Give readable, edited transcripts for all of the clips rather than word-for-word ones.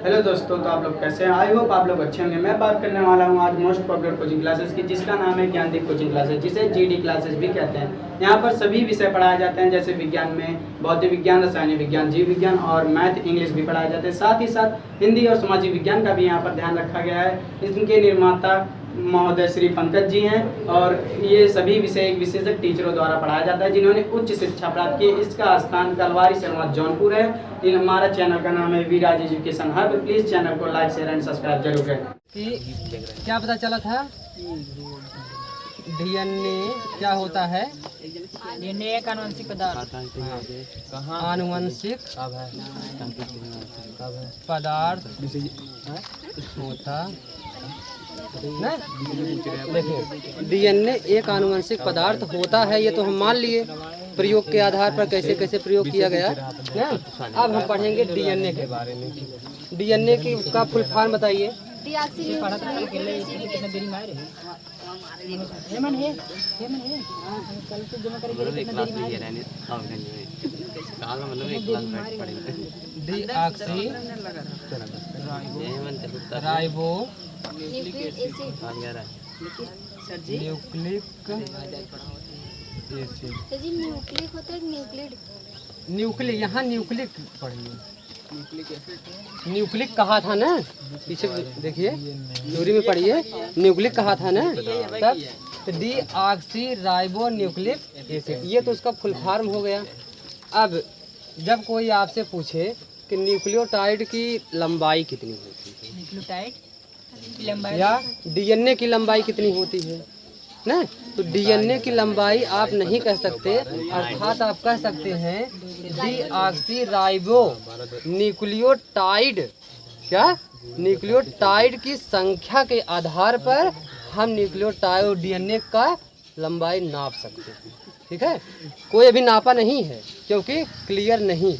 Hello दोस्तों, तो आप लोग कैसे हैं? आई होप आप लोग अच्छे होंगे। मैं बात करने वाला हूं आज मोस्ट पॉपुलर कोचिंग क्लासेस की, जिसका नाम है ज्ञानदीप कोचिंग क्लासेस, जिसे जीडी क्लासेस भी कहते हैं। यहां पर सभी विषय पढ़ाए जाते हैं, जैसे विज्ञान में भौतिक विज्ञान, रसायनिक विज्ञान, जीव विज्ञान और मैथ इंग्लिश भी पढ़ाए जाते हैं। साथ ही साथ हिंदी और सामाजिक विज्ञान का भी यहाँ पर ध्यान रखा गया है। इनके निर्माता महोदय श्री पंकज जी हैं और ये सभी विषय एक विशेषज्ञ टीचरों द्वारा पढ़ाया जाता है, जिन्होंने उच्च शिक्षा प्राप्त की। इसका स्थान कलवारी शर्मा जौनपुर है। हमारा चैनल का नाम है विराज एजुकेशन हब। प्लीज चैनल को लाइक शेयर एंड सब्सक्राइब जरूर करें। क्या पता चला था? डीएनए क्या होता है? डीएनए एक आनुवंशिक पदार्थ, आनुवंशिक पदार्थ होता नहीं। देखिए, डीएनए एक आनुवंशिक पदार्थ होता है, ये तो हम मान लिए। प्रयोग के आधार पर कैसे कैसे प्रयोग किया गया ना। अब हम पढ़ेंगे डीएनए के बारे में। डीएनए की उसका फुल फॉर्म बताइए। डीऑक्सी राइबो न्यूक्लिक न्यूक्लिक होता है न्यूक्लिड। न्यूक्लिक, यहाँ न्यूक्लिक पढ़िए। न्यूक्लिक कहा था ना, पीछे देखिए दूरी में पढ़िए। न्यूक्लिक कहा था ना, तब डीऑक्सी राइबो न्यूक्लिक एसिड, ये तो उसका फुल फॉर्म हो गया। अब जब कोई आपसे पूछे कि न्यूक्लियोटाइड की लंबाई कितनी होती है, न्यूक्लियोटाइड की लंबाई या डीएनए की लंबाई कितनी होती है ना, तो डीएनए की लंबाई आप नहीं कह सकते, अर्थात आप कह सकते हैं डीऑक्सी राइबो न्यूक्लियोटाइड। क्या? न्यूक्लियोटाइड की संख्या के आधार पर हम न्यूक्लियोटाइड डीएनए का लंबाई नाप सकते हैं। ठीक है, कोई अभी नापा नहीं है क्योंकि क्लियर नहीं है।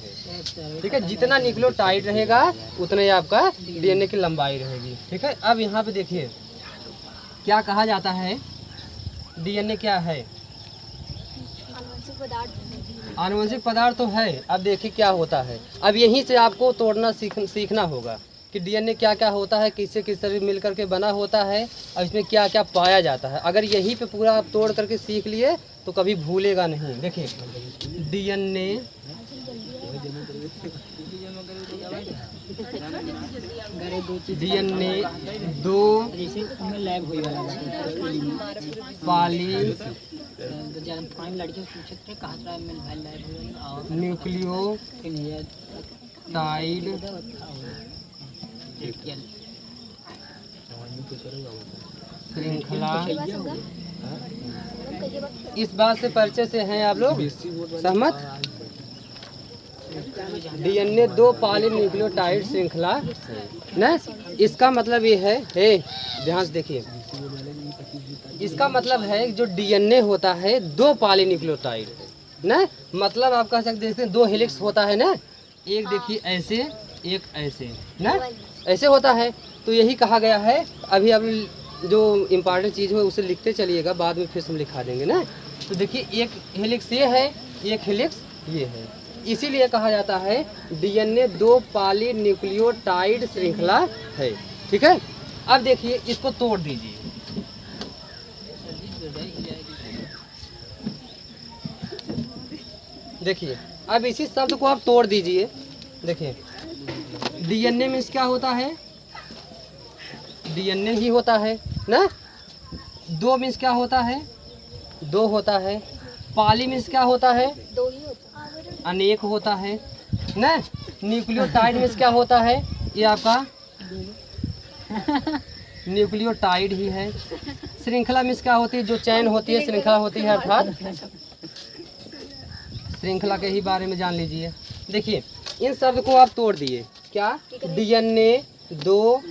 ठीक है, जितना न्यूक्लियोटाइड रहेगा उतना ही आपका डीएनए की लंबाई रहेगी। ठीक है, अब यहाँ पे देखिए क्या कहा जाता है। डीएनए क्या है? आनुवंशिक पदार्थ तो है। अब देखिए क्या होता है। अब यहीं से आपको तोड़ना सीखना होगा कि डीएनए क्या क्या होता है, किससे किस तरह मिल करके बना होता है और इसमें क्या क्या पाया जाता है। अगर यहीं पे पूरा आप तोड़ करके सीख लिए तो कभी भूलेगा नहीं। देखिए, डीएनए दो न्यूक्लियोटाइड श्रृंखला। इस बात से परिचय से हैं आप लोग सहमत? डीएनए दो पॉलीन्यूक्लियोटाइड श्रृंखला न, इसका मतलब ये है, ध्यान से देखिए, इसका मतलब है जो डीएनए होता है दो पॉलीन्यूक्लियोटाइड न, मतलब आप कह सकते हैं दो हेलिक्स होता है ना। एक देखिए ऐसे, एक ऐसे ना, ऐसे होता है। तो यही कहा गया है। अभी अब जो इम्पॉर्टेंट चीज़ है उसे लिखते चलिएगा, बाद में फिर हम लिखा देंगे ना। तो देखिए, एक हेलिक्स ये है, एक हेलिक्स ये है। इसीलिए कहा जाता है डीएनए दो पॉलीन्यूक्लियोटाइड श्रृंखला है। ठीक है, अब देखिए इसको तोड़ दीजिए। देखिए, अब इसी शब्द को आप तोड़ दीजिए। देखिए, डीएनए मीन्स क्या होता है? डीएनए ही होता है ना। दो मीन्स क्या होता है? दो होता है। पॉली मीन्स क्या होता है? दो ही होता है, अनेक होता है ना। न्यूक्लियोटाइड मीन्स क्या होता है? ये आपका न्यूक्लियोटाइड ही है। श्रृंखला मीन्स क्या होती है? जो चैन होती है, श्रृंखला होती है, अर्थात श्रृंखला के ही बारे में जान लीजिए। देखिए, इन शब्द को आप तोड़ दिए। क्या? डीएनए दो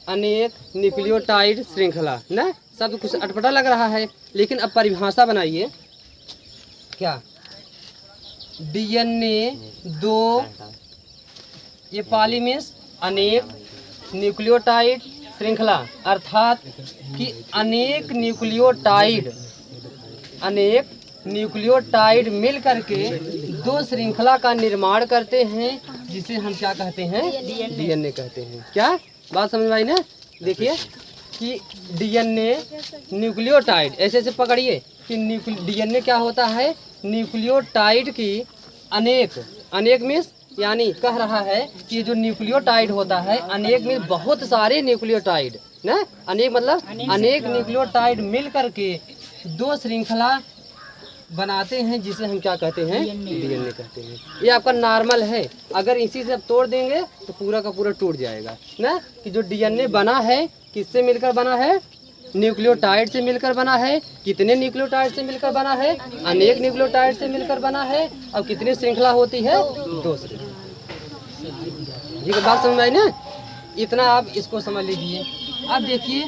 अनेक न्यूक्लियोटाइड श्रृंखला ना। शब्द कुछ अटपटा लग रहा है, लेकिन अब परिभाषा बनाइए। क्या? डीएनए दो, ये पॉली मीन्स अनेक, न्यूक्लियोटाइड श्रृंखला अर्थात कि अनेक न्यूक्लियोटाइड मिल करके दो श्रृंखला का निर्माण करते हैं, जिसे हम क्या कहते हैं, डीएनए कहते हैं। क्या बात समझ में आई ना? देखिए कि डीएनए न्यूक्लियोटाइड, ऐसे ऐसे पकड़िए कि डीएनए क्या होता है, न्यूक्लियोटाइड की अनेक मीन्स यानी कह रहा है कि जो न्यूक्लियोटाइड होता है, अनेक मीन्स बहुत सारे न्यूक्लियोटाइड ना, अनेक मतलब अनेक न्यूक्लियोटाइड मिल करके दो श्रृंखला बनाते हैं, जिसे हम क्या कहते हैं, डीएनए कहते हैं। ये आपका नॉर्मल है, अगर इसी से आप तोड़ देंगे तो पूरा का पूरा टूट जाएगा ना। कि जो डीएनए बना है किससे मिलकर बना है, न्यूक्लियोटाइड से मिलकर बना है। कितने न्यूक्लियोटाइड से मिलकर बना है, अनेक न्यूक्लियोटाइड से मिलकर बना है। और कितनी श्रृंखला होती है, 2 श्रृंखला। ये बात समझ में आई ना? इतना आप इसको समझ लीजिए। अब देखिए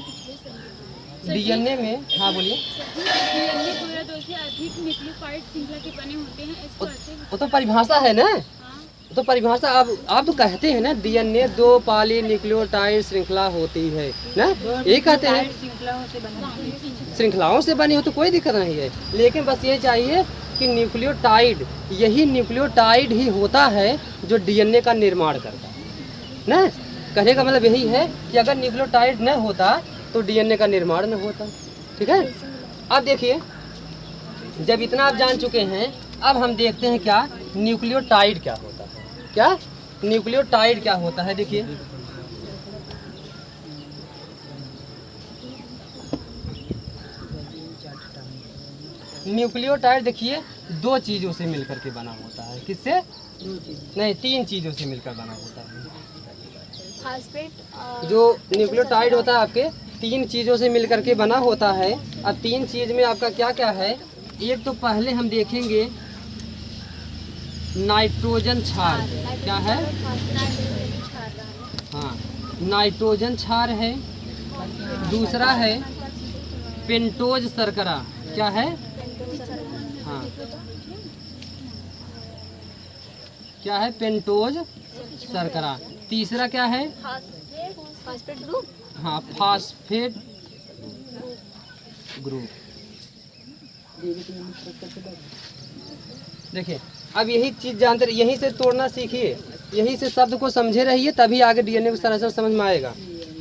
डीएनए में, हाँ बोलिए। डीएनए पूरा 2 से अधिक न्यूक्लियोटाइड श्रृंखला के बने होते हैं, इसको ऐसे वो तो परिभाषा है ना, वो तो परिभाषा। अब आप तो कहते हैं ना डीएनए 2 पॉलीन्यूक्लियोटाइड श्रृंखला होती है ना, यही कहते हैं। श्रृंखलाओं से बनी हो तो कोई दिक्कत नहीं है, लेकिन बस ये चाहिए कि न्यूक्लियोटाइड, यही न्यूक्लियोटाइड ही होता है जो डीएनए का निर्माण करता है ना। कहने का मतलब यही है कि अगर न्यूक्लियोटाइड न होता तो डीएनए का निर्माण न होता। ठीक है, अब देखिए जब इतना आप जान चुके हैं, अब हम देखते हैं क्या न्यूक्लियोटाइड क्या होता है। क्या न्यूक्लियोटाइड क्या होता है, देखिए न्यूक्लियोटाइड देखिए 2 चीज़ों से मिलकर के बना होता है। किससे? नहीं, 3 चीज़ों से मिलकर बना होता है। फास्फेट जो न्यूक्लियोटाइड होता है आपके 3 चीज़ों से मिलकर के बना होता है। अब 3 चीज़ में आपका क्या क्या है, एक तो पहले हम देखेंगे नाइट्रोजन क्षार। क्या है? हाँ, नाइट्रोजन क्षार है। दूसरा है पेंटोज शर्करा। क्या है? हाँ, क्या है? पेंटोज शर्करा। तीसरा क्या है? Phosphate group. हाँ, फास्फेट ग्रुप। देखिए अब यही चीज़ जानते रहिए, यहीं से तोड़ना सीखिए, यहीं से शब्द को समझे रहिए, तभी आगे डीएनए को तरह समझ में आएगा।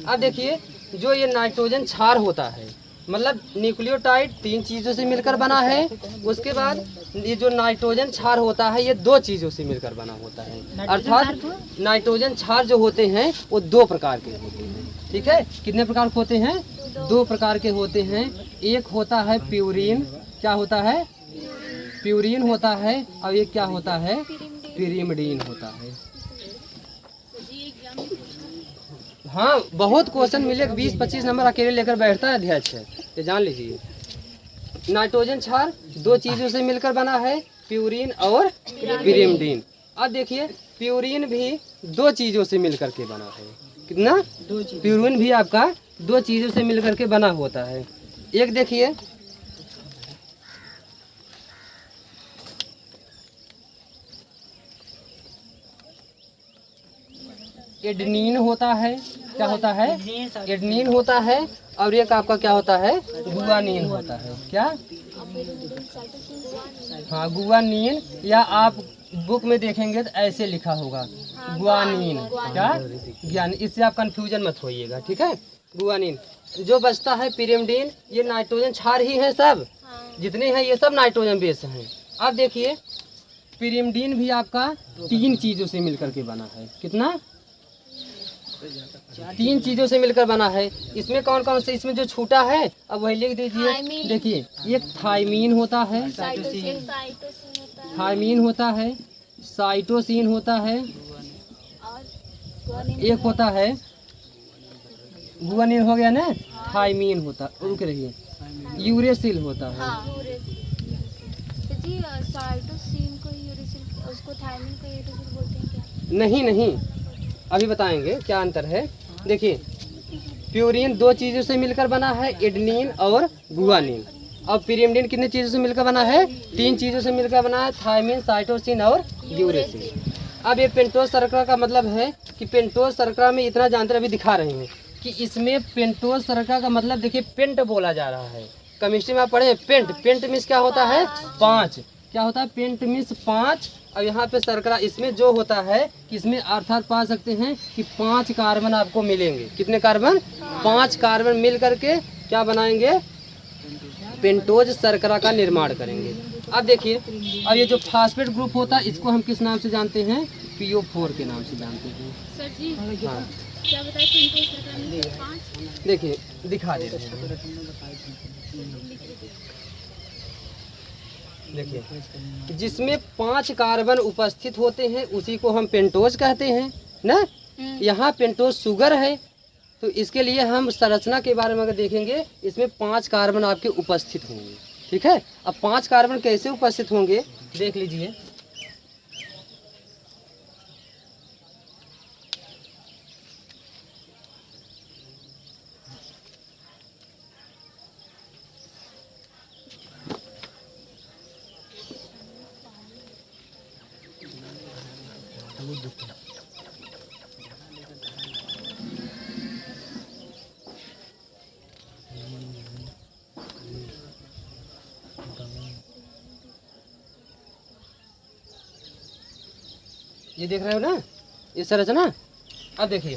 अब देखिए जो ये नाइट्रोजन क्षार होता है, मतलब न्यूक्लियोटाइड 3 चीज़ों से मिलकर बना है। उसके बाद ये जो नाइट्रोजन क्षार होता है ये 2 चीज़ों से मिलकर बना होता है। अर्थात नाइट्रोजन क्षार जो होते हैं वो 2 प्रकार के होते हैं। ठीक है, कितने प्रकार के होते हैं? 2 प्रकार के होते हैं। एक होता है प्यूरीन। क्या होता है? प्यूरीन होता है। और एक क्या होता है? पिरिमिडीन होता है। हाँ, बहुत क्वेश्चन मिले, 20-25 नंबर अकेले लेकर बैठता है अध्यक्ष है, ये जान लीजिए। नाइट्रोजन क्षार 2 चीज़ों से मिलकर बना है, प्यूरीन और पिरिमिडीन। अब देखिए प्यूरीन भी 2 चीज़ों से मिलकर के बना है। कितना? 2 चीज़। प्यूरीन भी आपका 2 चीज़ों से मिलकर के बना होता है। एक देखिए एडेनिन होता है। क्या होता है? एडेनिन होता है। और एक आपका क्या होता है? गुआनिन होता है। क्या? हाँ, गुआनिन, या आप बुक में देखेंगे तो ऐसे लिखा होगा गुआनिन। क्या? ज्ञान, इससे आप कंफ्यूजन मत होइएगा। ठीक है, गुआनिन। जो बचता है पिरिमिडीन, ये नाइट्रोजन क्षार ही है, सब जितने हैं ये सब नाइट्रोजन बेस हैं। अब देखिए पिरिमिडीन भी आपका 3 चीज़ों से मिलकर के बना है। कितना? 3 चीज़ों से मिलकर बना है। इसमें कौन कौन से? इसमें जो छूटा है अब वही लिख दीजिए। देखिए एक थायमीन होता है, थायमीन होता है, साइटोसिन होता है, एक होता है गुआनिन हो गया ना, थायमीन होता, रुक रहिए, यूरेसिल होता है। साइटोसिन को यूरेसिल, उसको थायमीन को यूरेसिल बोलते हैं क्या? नहीं, अभी बताएंगे क्या अंतर है। देखिए प्यूरीन 2 चीज़ों से मिलकर बना है, एडेनिन और गुआनिन। और पिरिमिडीन कितने चीज़ों से मिलकर बना है? 3 चीज़ों से मिलकर बना है, थायमीन, साइटोसिन और यूरेसिल। अब ये पेंटोज शर्करा का मतलब है कि पेंटोज शर्करा में इतना जानते अभी दिखा रहे हैं कि इसमें पेंटोज शर्करा का मतलब देखिए पेंट बोला जा रहा है। केमिस्ट्री में आप पढ़े पेंट, पेंट मीन्स क्या होता है? 5। क्या होता है? Paint means 5। अब यहाँ पे शर्करा इसमें जो होता है कि इसमें अर्थात पा सकते हैं कि 5 कार्बन आपको मिलेंगे। कितने कार्बन? 5 कार्बन मिल करके क्या बनाएंगे? पेंटोज शर्करा का निर्माण करेंगे। अब देखिए, अब ये जो फास्फेट ग्रुप होता है इसको हम किस नाम से जानते हैं? PO4 के नाम से जानते हैं। सर जी हाँ क्या बताए पेंटोज शर्करा में 5? देखिए दिखा देते हैं। देखिए जिसमें 5 कार्बन उपस्थित होते हैं उसी को हम पेंटोज कहते हैं ना। यहाँ पेंटोज शुगर है, तो इसके लिए हम संरचना के बारे में अगर देखेंगे इसमें 5 कार्बन आपके उपस्थित होंगे। ठीक है, अब 5 कार्बन कैसे उपस्थित होंगे देख लीजिए। ये देख रहे हो ना ये संरचना। अब देखिए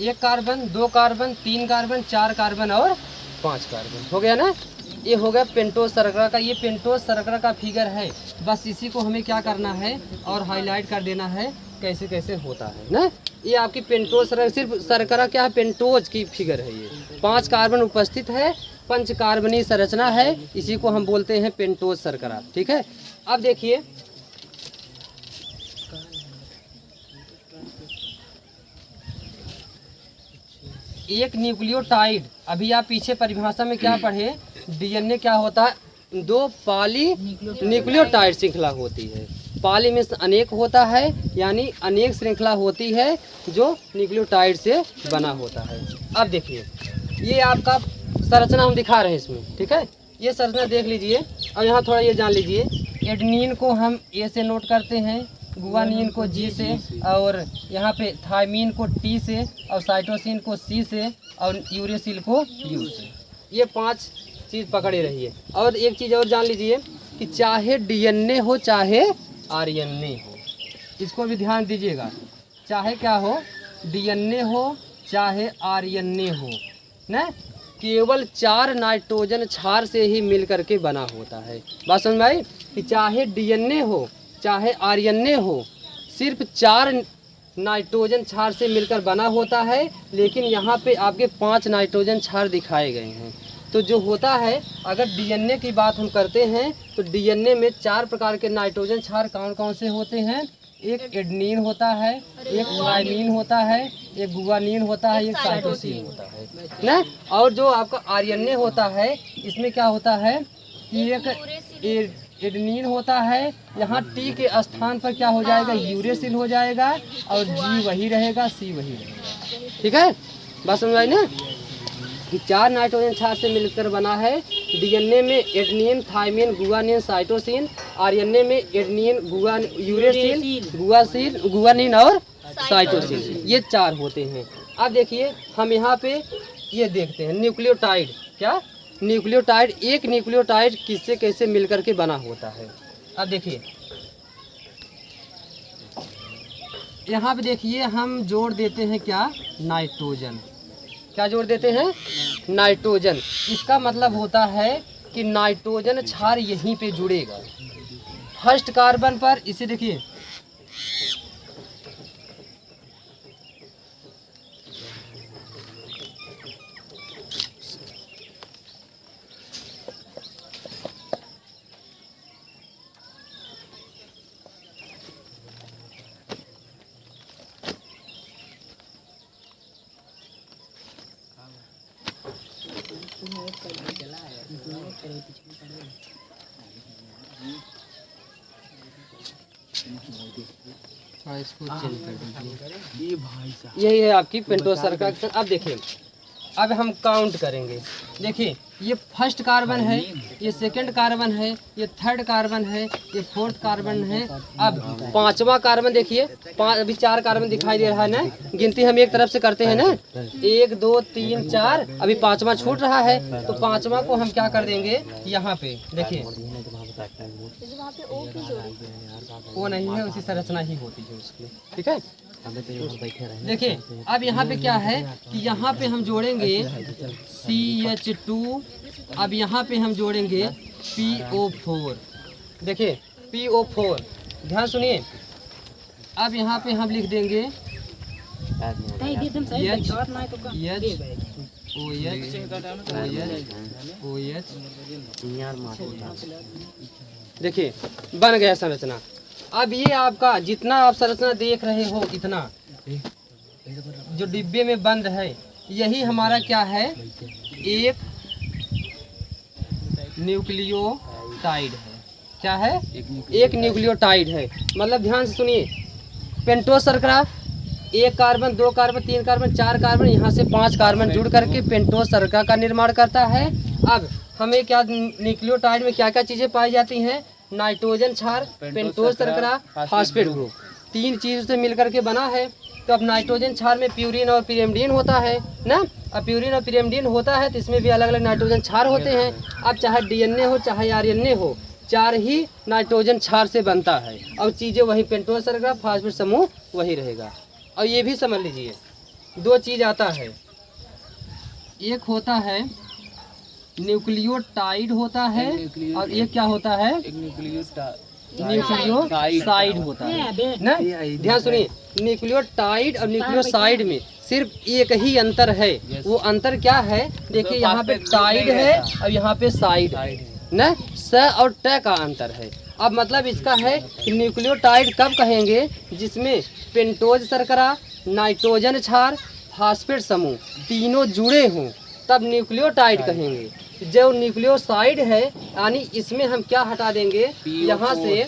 1 कार्बन, 2 कार्बन, 3 कार्बन, 4 कार्बन और 5 कार्बन हो गया ना। ये हो गया पेंटोज शर्करा का। ये पेंटोज शर्करा का फिगर है, बस इसी को हमें क्या करना है और हाईलाइट कर देना है कैसे कैसे होता है ना। ये आपकी पेंटोज शर्करा, सिर्फ शर्करा क्या है? पेंटोज की फिगर है। ये 5 कार्बन उपस्थित है, 5 कार्बनी संरचना है, इसी को हम बोलते हैं पेंटोज शर्करा। ठीक है, अब देखिए एक न्यूक्लियोटाइड, अभी आप पीछे परिभाषा में क्या पढ़े? डीएनए क्या होता है? 2 पॉली न्यूक्लियोटाइड श्रृंखला होती है। पॉली में अनेक होता है, यानी अनेक श्रृंखला होती है जो न्यूक्लियोटाइड से बना होता है। अब देखिए ये आपका संरचना हम दिखा रहे हैं इसमें। ठीक है, ये संरचना देख लीजिए। और यहाँ थोड़ा ये जान लीजिए, एडेनिन को हम ए से नोट करते हैं, गुआनिन को जी से, और यहाँ पे थायमीन को टी से, और साइटोसिन को सी से, और यूरेसिल को यू से। ये 5 चीज़ पकड़े रहिए। और एक चीज़ और जान लीजिए कि चाहे डीएनए हो चाहे आरएनए हो, इसको भी ध्यान दीजिएगा। चाहे क्या हो, डीएनए हो चाहे आरएनए हो ना, केवल 4 नाइट्रोजन क्षार से ही मिल करके बना होता है। बात समझ में आई? कि चाहे डीएनए हो चाहे आरएनए हो, सिर्फ 4 नाइट्रोजन क्षार से मिलकर बना होता है। लेकिन यहाँ पे आपके 5 नाइट्रोजन क्षार दिखाए गए हैं। तो जो होता है, अगर डीएनए की बात हम करते हैं तो डीएनए में 4 प्रकार के नाइट्रोजन क्षार कौन कौन से होते हैं? एक एडेनिन होता है, एक थायमीन होता है, एक गुआनिन होता है, एक साइटोसिन होता है ना। और जो आपका आरएनए होता है इसमें क्या होता है कि एक एडेनिन होता है, यहाँ टी के स्थान पर क्या हो जाएगा? यूरेसिल हो जाएगा, और जी वही रहेगा, सी वही रहेगा। ठीक है, बात समझ आई ना कि 4 नाइट्रोजन क्षार से मिलकर बना है। डीएनए में adenine, thymine, guanine, cytosine, RNA में एडेनिन, यूरेसिल, गुआनिन और साइटोसिन, ये 4 होते हैं। अब देखिए हम यहाँ पे ये देखते हैं न्यूक्लियोटाइड। क्या न्यूक्लियोटाइड? एक न्यूक्लियोटाइड किससे कैसे मिलकर के बना होता है। अब देखिए यहाँ पे देखिए हम जोड़ देते हैं क्या? नाइट्रोजन। क्या जोड़ देते हैं? नाइट्रोजन। इसका मतलब होता है कि नाइट्रोजन क्षार यहीं पे जुड़ेगा फर्स्ट कार्बन पर। इसे देखिए इसको चेंज कर दीजिए। यही है आपकी पेंटोज शर्करा। अब देखिए अब हम काउंट करेंगे। देखिए ये फर्स्ट कार्बन है, ये सेकंड कार्बन है, ये थर्ड कार्बन है, ये फोर्थ कार्बन है। अब 5वां कार्बन देखिए, अभी 4 कार्बन दिखाई दे रहा है ना। गिनती हम एक तरफ से करते हैं ना, 1 2 3 4। अभी 5वां छूट रहा है, तो 5वां को हम क्या कर देंगे यहाँ पे। देखिए वो नहीं है, उसी संरचना ही होती है उसकी। ठीक है, देखिए अब यहाँ पे क्या है कि यहाँ पे हम जोड़ेंगे CH2, अब यहाँ पे हम जोड़ेंगे PO4। देखिए PO4, ध्यान सुनिए, अब यहाँ पे हम लिख देंगे देखिए बन गया संरचना। अब ये आपका जितना आप संरचना देख रहे हो, इतना जो डिब्बे में बंद है, यही हमारा क्या है, एक न्यूक्लियोटाइड है। क्या है? एक न्यूक्लियोटाइड है। मतलब ध्यान से सुनिए, पेंटोज शर्करा, 1 कार्बन 2 कार्बन 3 कार्बन 4 कार्बन, यहाँ से 5 कार्बन जुड़ करके पेंटोज शर्करा का निर्माण करता है। अब हमें क्या न्यूक्लियोटाइड में क्या क्या चीज़ें पाई जाती हैं? नाइट्रोजन क्षार, पेंटोज शर्करा, फास्फेट ग्रुप, 3 चीज़ से मिलकर के बना है। तो अब नाइट्रोजन क्षार में प्यूरिन और पिरिमिडीन होता है ना। अब प्यूरिन और पिरिमिडीन होता है तो इसमें भी अलग अलग नाइट्रोजन क्षार होते हैं। अब चाहे DNA हो चाहे RNA हो, 4 ही नाइट्रोजन क्षार से बनता है। और चीज़ें वही, पेंटोज शर्करा, फास्फेट समूह वही रहेगा। और ये भी समझ लीजिए, 2 चीज़ आता है, एक होता है न्यूक्लियोटाइड होता है, और एक क्या होता है, न्यूक्लियोसाइड होता है ना। ध्यान सुनिए, न्यूक्लियोटाइड और न्यूक्लियोसाइड में सिर्फ एक ही अंतर है। वो अंतर क्या है? देखिए यहाँ पे टाइड है और यहाँ पे साइड है ना, स और ट का अंतर है। अब मतलब इसका है कि न्यूक्लियोटाइड कब कहेंगे? जिसमें पेंटोज शर्करा, नाइट्रोजन क्षार, फास्फेट समूह तीनों जुड़े हों, तब न्यूक्लियोटाइड कहेंगे। जो न्यूक्लियोसाइड है, यानी इसमें हम क्या हटा देंगे, यहाँ से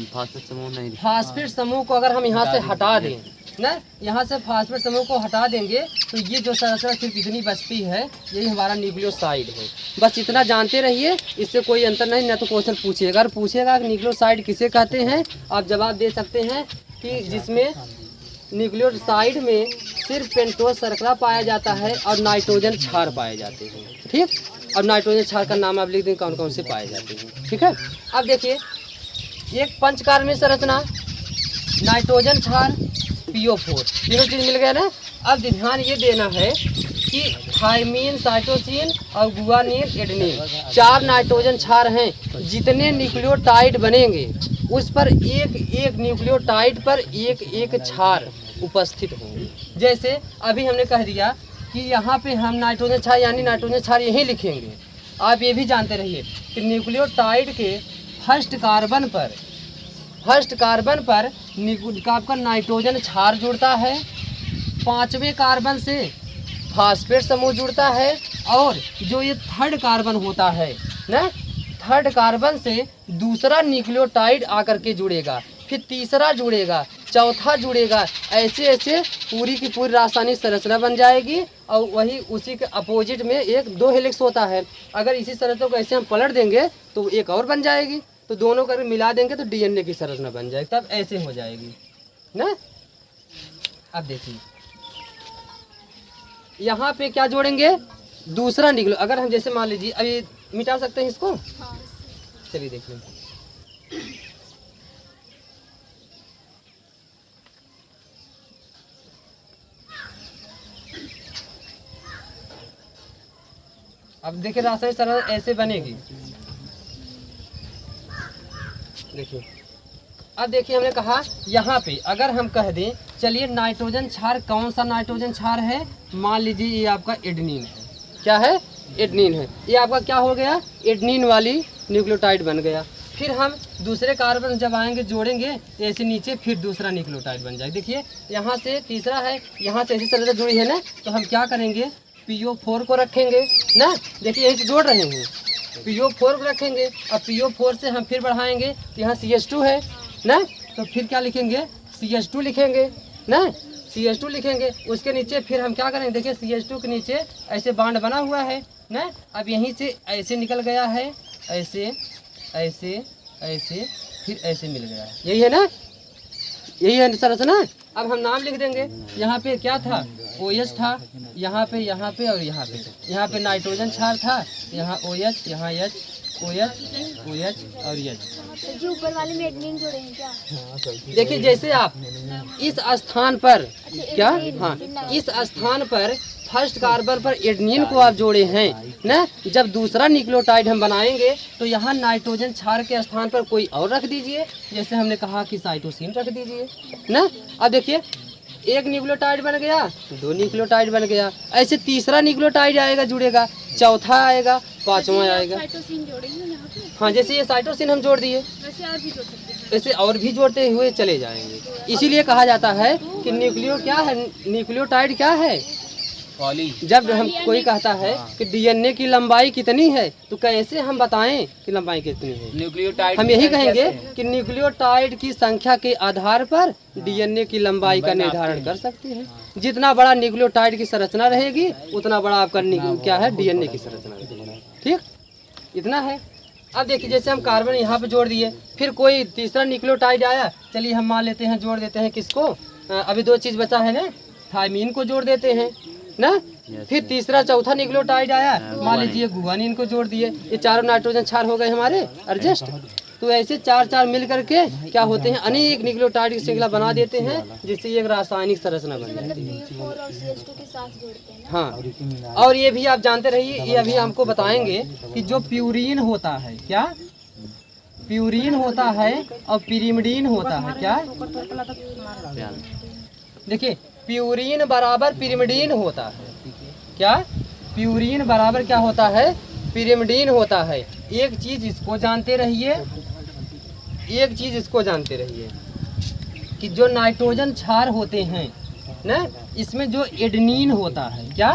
फास्फेट समूह को अगर हम यहाँ से हटा दें ना, यहाँ से फास्फेट समूह को हटा देंगे तो ये जो संरचना सिर्फ इतनी बचती है, यही हमारा न्यूक्लियोसाइड है। बस इतना जानते रहिए, इससे कोई अंतर नहीं। ना तो क्वेश्चन पूछेगा, अगर पूछेगा कि न्यूक्लियोसाइड किसे कहते हैं, आप जवाब दे सकते हैं कि जिसमें न्यूक्लियोसाइड में सिर्फ पेंटोज शर्करा पाया जाता है और नाइट्रोजन क्षार पाए जाते हैं। ठीक, अब नाइट्रोजन क्षार का नाम आप लिख दें कौन कौन से पाए जाते हैं। ठीक है, अब देखिए एक पंचकार्बनिक संरचना, नाइट्रोजन क्षार, PO4, तीनों चीज़ मिल गया ना। अब ध्यान ये देना है कि थायमीन, साइटोसिन और गुआनिन, एडेनिन, 4 नाइट्रोजन क्षार हैं। जितने न्यूक्लियोटाइड बनेंगे उस पर एक न्यूक्लियोटाइड पर एक क्षार उपस्थित होंगे। जैसे अभी हमने कह दिया कि यहाँ पे हम नाइट्रोजन क्षार यानी नाइट्रोजन क्षार यहीं लिखेंगे। आप ये भी जानते रहिए कि न्यूक्लियोटाइड के फर्स्ट कार्बन पर आपका नाइट्रोजन क्षार जुड़ता है, 5वें कार्बन से फास्फेट समूह जुड़ता है, और जो ये 3rd कार्बन होता है ना, 3rd कार्बन से दूसरा न्यूक्लियोटाइड आकर के जुड़ेगा, फिर तीसरा जुड़ेगा, चौथा जुड़ेगा, ऐसे ऐसे पूरी की पूरी रासायनिक संरचना बन जाएगी। और वही उसी के अपोजिट में 2 हेलिक्स होता है। अगर इसी संरचना को ऐसे हम पलट देंगे तो एक और बन जाएगी, तो दोनों को मिला देंगे तो DNA की संरचना बन जाएगी, तब ऐसे हो जाएगी ना। अब देखिए यहाँ पे क्या जोड़ेंगे, दूसरा न्यूक्लियो। अगर हम जैसे मान लीजिए, अभी मिटा सकते हैं इसको, चलिए देखिए, अब देखिए रासायनिक संरचना ऐसे बनेगी। देखिए अब देखिए हमने कहा यहाँ पे अगर हम कह दें, चलिए नाइट्रोजन क्षार, कौन सा नाइट्रोजन क्षार है, मान लीजिए ये आपका एडेनिन है। क्या है? एडेनिन है। ये आपका क्या हो गया, एडेनिन वाली न्यूक्लियोटाइड बन गया। फिर हम दूसरे कार्बन जब आएंगे जोड़ेंगे तो ऐसे नीचे फिर दूसरा न्यूक्लियोटाइड बन जाएगा। देखिए यहाँ से तीसरा है, यहाँ से ऐसी संरचना जुड़ी है ना, तो हम क्या करेंगे, PO4 को रखेंगे ना। देखिए यहीं से जोड़ रहे हैं, PO4 को रखेंगे और PO4 से हम फिर बढ़ाएंगे, यहाँ CH2 है ना, तो फिर क्या लिखेंगे, CH2 लिखेंगे ना, CH2 लिखेंगे। उसके नीचे फिर हम क्या करेंगे, देखिए CH2 के नीचे ऐसे बांड बना हुआ है ना। अब यहीं से ऐसे निकल गया है, ऐसे ऐसे ऐसे फिर ऐसे मिल गया है, यही है ना, यही है संरचना। अब हम नाम लिख देंगे, यहाँ पे क्या था, OH था, यहाँ पे और यहाँ पे नाइट्रोजन क्षार था, यहाँ OH, यहाँ H, OH और H। तो जो ऊपर वाले में एडमिन जोड़े हैं क्या? देखिए जैसे आप इस स्थान पर क्या, हाँ इस स्थान पर फर्स्ट कार्बन पर एडेनिन को आप जोड़े हैं ना, जब दूसरा न्यूक्लियोटाइड हम बनाएंगे तो यहाँ नाइट्रोजन क्षार के स्थान पर कोई और रख दीजिए, जैसे हमने कहा कि साइटोसिन रख दीजिए ना। अब देखिए एक न्यूक्लियोटाइड बन गया, दो न्यूक्लियोटाइड बन गया, ऐसे तीसरा न्यूक्लियोटाइड आएगा जुड़ेगा, चौथा आएगा, पांचवा आएगा। साइटोसिन जोड़ेंगे यहाँ पे, हाँ जैसे ये साइटोसिन हम जोड़ दिए, वैसे और भी जोड़ सकते हैं। ऐसे और भी जोड़ते हुए चले जाएंगे। इसीलिए कहा जाता है कि न्यूक्लियोटाइड क्या है। जब हम कोई कहता है कि डीएनए की लंबाई कितनी है तो कैसे हम बताएं कि लंबाई कितनी है। न्यूक्लियोटाइड हम यही कहेंगे कि न्यूक्लियोटाइड की संख्या के आधार पर डीएनए की लंबाई का निर्धारण कर सकते हैं। जितना बड़ा न्यूक्लियोटाइड की संरचना रहेगी उतना बड़ा आपका क्या है, डीएनए की संरचना रहेगी। ठीक, इतना है। अब देखिए जैसे हम कार्बन यहाँ पे जोड़ दिए, फिर कोई तीसरा न्यूक्लियोटाइड आया, चलिए हम मान लेते हैं जोड़ देते हैं किसको, अभी दो चीज़ बचा है ना, थायमीन को जोड़ देते हैं ना। फिर तीसरा चौथा न्यूक्लियोटाइड आया, मान लीजिए गुआनिन को जोड़ दिए, ये चारों नाइट्रोजन क्षार हो गए हमारे एडजस्ट। तो ऐसे चार चार मिल करके क्या होते हैं, अनेक न्यूक्लियोटाइड की श्रृंखला बना देते हैं, जिससे एक रासायनिक संरचना बन जाती है। BF4 और CH2 के साथ जोड़ते हैं ना? हाँ, और ये भी आप जानते रहिए, ये अभी हमको बताएंगे कि जो प्यूरीन होता है, क्या प्यूरीन होता है और पिरिमिडीन होता है, क्या देखिए प्यूरीन बराबर पिरिमिडीन होता है, क्या प्यूरीन बराबर क्या होता है, पिरिमिडीन होता है। एक चीज इसको जानते रहिए, एक चीज इसको जानते रहिए कि जो नाइट्रोजन क्षार होते हैं ना, इसमें जो एडेनिन होता है, क्या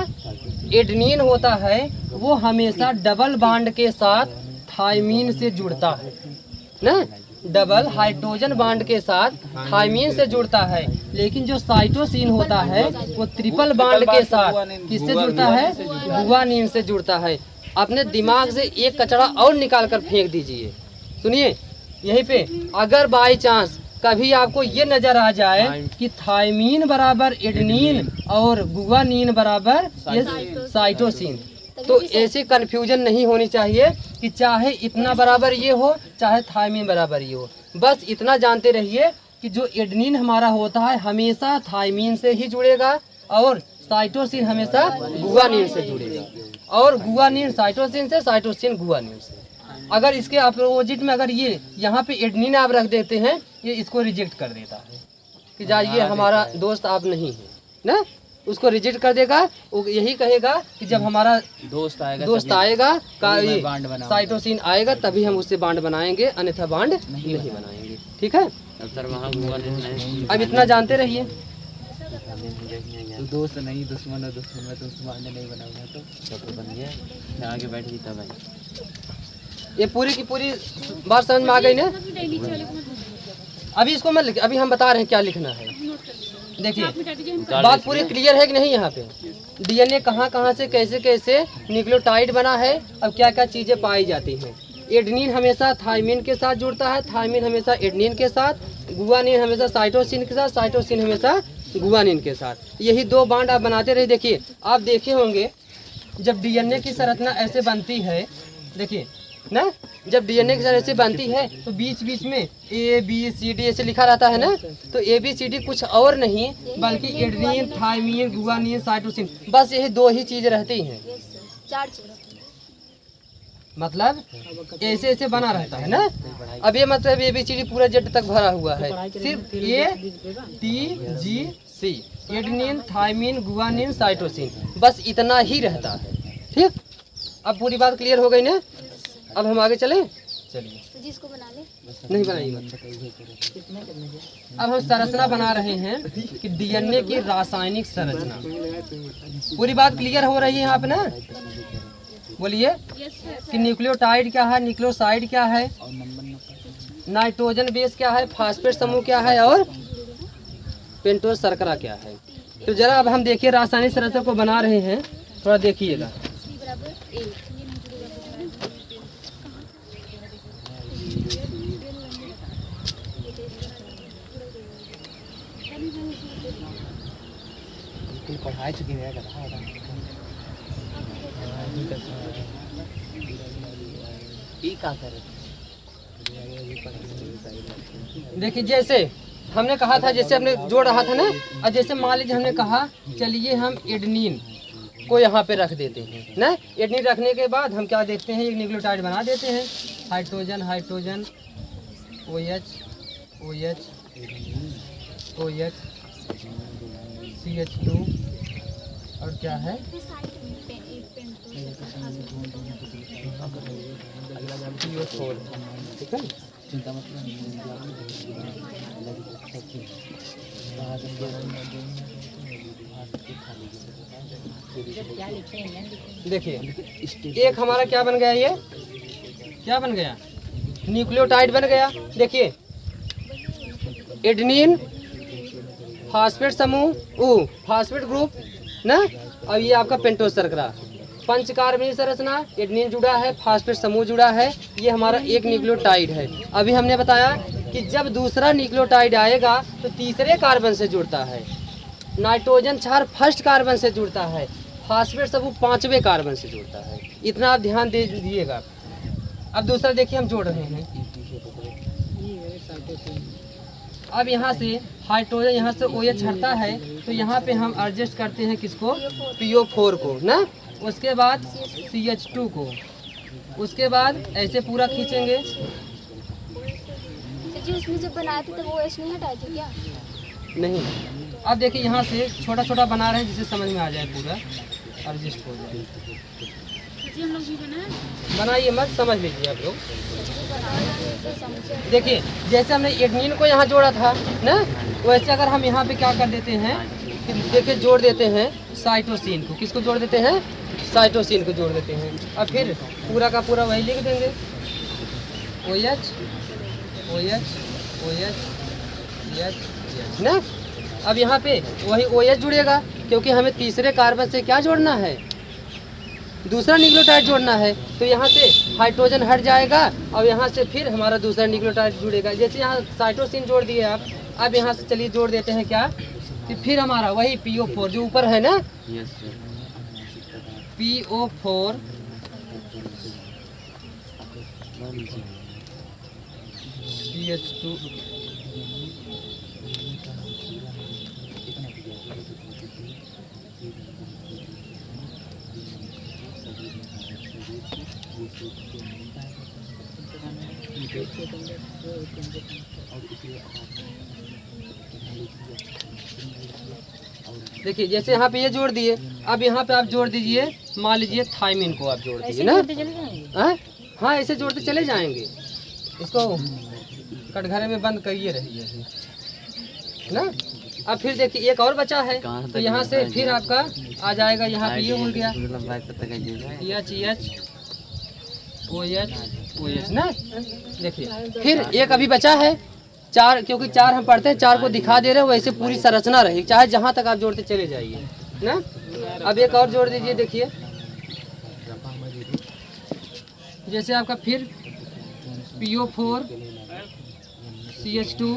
एडेनिन होता है, वो हमेशा डबल बॉन्ड के साथ थायमीन से जुड़ता है ना, डबल हाइड्रोजन बॉन्ड के साथ थायमीन से जुड़ता है। लेकिन जो साइटोसिन होता है वो ट्रिपल बॉन्ड के साथ किससे जुड़ता है, गुआनिन से जुड़ता है। अपने दिमाग से एक कचरा और निकाल कर फेंक दीजिए। सुनिए यहीं पे, अगर बाई चांस कभी आपको ये नजर आ जाए कि थायमीन बराबर एडेनिन और गुआनिन बराबर ये साइटोसिन, तो ऐसे कंफ्यूजन नहीं होनी चाहिए कि चाहे इतना बराबर ये हो चाहे थायमीन बराबर ये हो। बस इतना जानते रहिए कि जो एडेनिन हमारा होता है हमेशा थायमीन से ही जुड़ेगा और साइटोसिन हमेशा गुआनिन से जुड़ेगा, और गुआनिन साइटोसिन से, साइटोसिन गुआनिन से। अगर इसके अपोजिट में अगर ये यहाँ पे एडेनिन आप रख देते हैं, ये इसको रिजेक्ट कर देता है कि जाइए हमारा दोस्त आप नहीं है ना, उसको रिजेक्ट कर देगा। वो यही कहेगा कि जब हमारा दोस्त आएगा साइटोसिन आएगा तभी हम उससे बांड बनाएंगे, अन्यथा बांड नहीं बनाएंगे। ठीक है, अब इतना जानते रहिए। दोस्त नहीं दुश्मन है, दुश्मन में दुश्मन नहीं बनाऊंगा तो बन गया, आगे बैठ गई तब भाई। ये पूरी की पूरी बात समझ में आ गई ना। अभी इसको मैं अभी हम बता रहे हैं क्या लिखना है। देखिए बात पूरी क्लियर है कि नहीं। यहाँ पे डीएनए कहाँ कहाँ से कैसे कैसे न्यूक्लियोटाइड बना है, अब क्या क्या चीज़ें पाई जाती हैं। एडेनिन हमेशा थायमीन के साथ जुड़ता है, थायमीन हमेशा एडेनिन के साथ, गुआनिन हमेशा साइटोसिन के साथ, साइटोसिन हमेशा गुआनिन के साथ। यही दो बांड आप बनाते रहे। देखिए आप देखे होंगे जब डीएनए की संरचना ऐसे बनती है, देखिए ना, जब डीएनए की संरचना ऐसे बनती है तो बीच बीच में ABCD ऐसे लिखा रहता है ना, तो ABCD कुछ और नहीं बल्कि एडेनिन, थायमीन, गुआनिन, साइटोसिन, बस यही दो ही चीज़ रहती हैं। चार चीज मतलब ऐसे ऐसे बना रहता है ना। अब ये मतलब ABCD पूरा जेड तक भरा हुआ है, सिर्फ ATGC adenine, thymine, guanine, cytosine, बस इतना ही रहता है। ठीक, अब पूरी बात क्लियर हो गई ना। अब हम आगे चलें, चलिए। तो जिसको बना ले नहीं बनाइएगा। अब हम संरचना बना रहे हैं कि डीएनए की रासायनिक संरचना। पूरी बात क्लियर हो रही है यहाँ पे ना। बोलिए कि न्यूक्लियोटाइड क्या है, न्यूक्लियोसाइड क्या है, नाइट्रोजन बेस क्या है, फास्फेट समूह क्या है और पेंटोज शर्करा क्या है। तो जरा अब हम देखिए रासायनिक संरचना को बना रहे हैं, थोड़ा देखिएगा। C बराबर A, ये नहीं जुड़ेगा। पढ़ाई चुकी है देखिए जैसे हमने कहा था, जैसे हमने जोड़ रहा था ना, और जैसे मान लीजिए हमने कहा चलिए हम एडेनिन को यहाँ पे रख देते हैं ना। एडेनिन रखने के बाद हम क्या देखते हैं, एक न्यूक्लियोटाइड बना देते हैं, hydrogen hydrogen OH OH OH CH2 और क्या है CO4, ठीक है। देखिए एक हमारा क्या बन गया, ये क्या बन गया, न्यूक्लियोटाइड बन गया। देखिए एडेनिन फास्फेट समूह फास्फेट ग्रुप ना, अब ये आपका पेंटोस शर्करा, पंचकार्बनिक संरचना, एडेनिन जुड़ा है, फास्फेट समूह जुड़ा है, ये हमारा एक न्यूक्लियोटाइड है। अभी हमने बताया कि जब दूसरा न्यूक्लियोटाइड आएगा तो तीसरे कार्बन से जुड़ता है, नाइट्रोजन क्षार फर्स्ट कार्बन से जुड़ता है, फास्फेट समूह 5वें कार्बन से जुड़ता है। इतना आप ध्यान दे दीजिएगा। अब दूसरा देखिए हम जोड़ रहे हैं, अब यहाँ से हाइड्रोजन यहाँ से OH हटता है तो यहाँ पे हम एडजस्ट करते हैं किसको, PO4 को ना, उसके बाद CH2 को, उसके बाद ऐसे पूरा खींचेंगे। जी उसमें जब बनाए थे तब OH नहीं हटाए थे क्या? नहीं, अब देखिए यहाँ से छोटा छोटा बना रहे हैं जिससे समझ में आ जाए, पूरा एडजस्ट हो जाए। जी हम लोग भी बनाए, बनाइए मत, समझ लीजिए आप लोग। देखिए जैसे हमने एडेनिन को यहाँ जोड़ा था ना, वैसे अगर हम यहाँ पे क्या कर देते हैं कि देखिए जोड़ देते हैं साइटोसिन को, किसको जोड़ देते हैं, साइटोसिन को जोड़ देते हैं। अब फिर पूरा का पूरा वही लिख देंगे, OH OH OH OH ना। अब यहाँ पे वही OH जुड़ेगा क्योंकि हमें तीसरे कार्बन से क्या जोड़ना है, दूसरा न्यूक्लियोटाइड जोड़ना है। तो यहाँ से हाइड्रोजन हट जाएगा और यहाँ से फिर हमारा दूसरा न्यूक्लियोटाइड जुड़ेगा। जैसे यहाँ साइटोसिन जोड़ दिए आप, अब यहाँ से चलिए जोड़ देते हैं क्या, कि फिर हमारा वही PO4 जो ऊपर है ना, PO4 CH2 देखिए जैसे यहाँ पे ये जोड़ दिए, अब यहाँ पे आप जोड़ दीजिए, मान लीजिए थायमिन को आप जोड़ दीजिए ना। हाँ ऐसे जोड़ते चले जाएंगे, इसको कटघरे में बंद करिए रहिए ना। अब फिर देखिए एक और बचा है, तो यहाँ से फिर आपका आ जाएगा, यहाँ पे ये हो गया OH ना। देखिए फिर एक अभी बचा है 4, क्योंकि 4 हम पढ़ते हैं, 4 को दिखा दे रहे हैं, वैसे पूरी संरचना रहेगी, चाहे जहाँ तक आप जोड़ते चले जाइए ना। अब एक और जोड़ दीजिए, देखिए जैसे आपका फिर PO4 CH2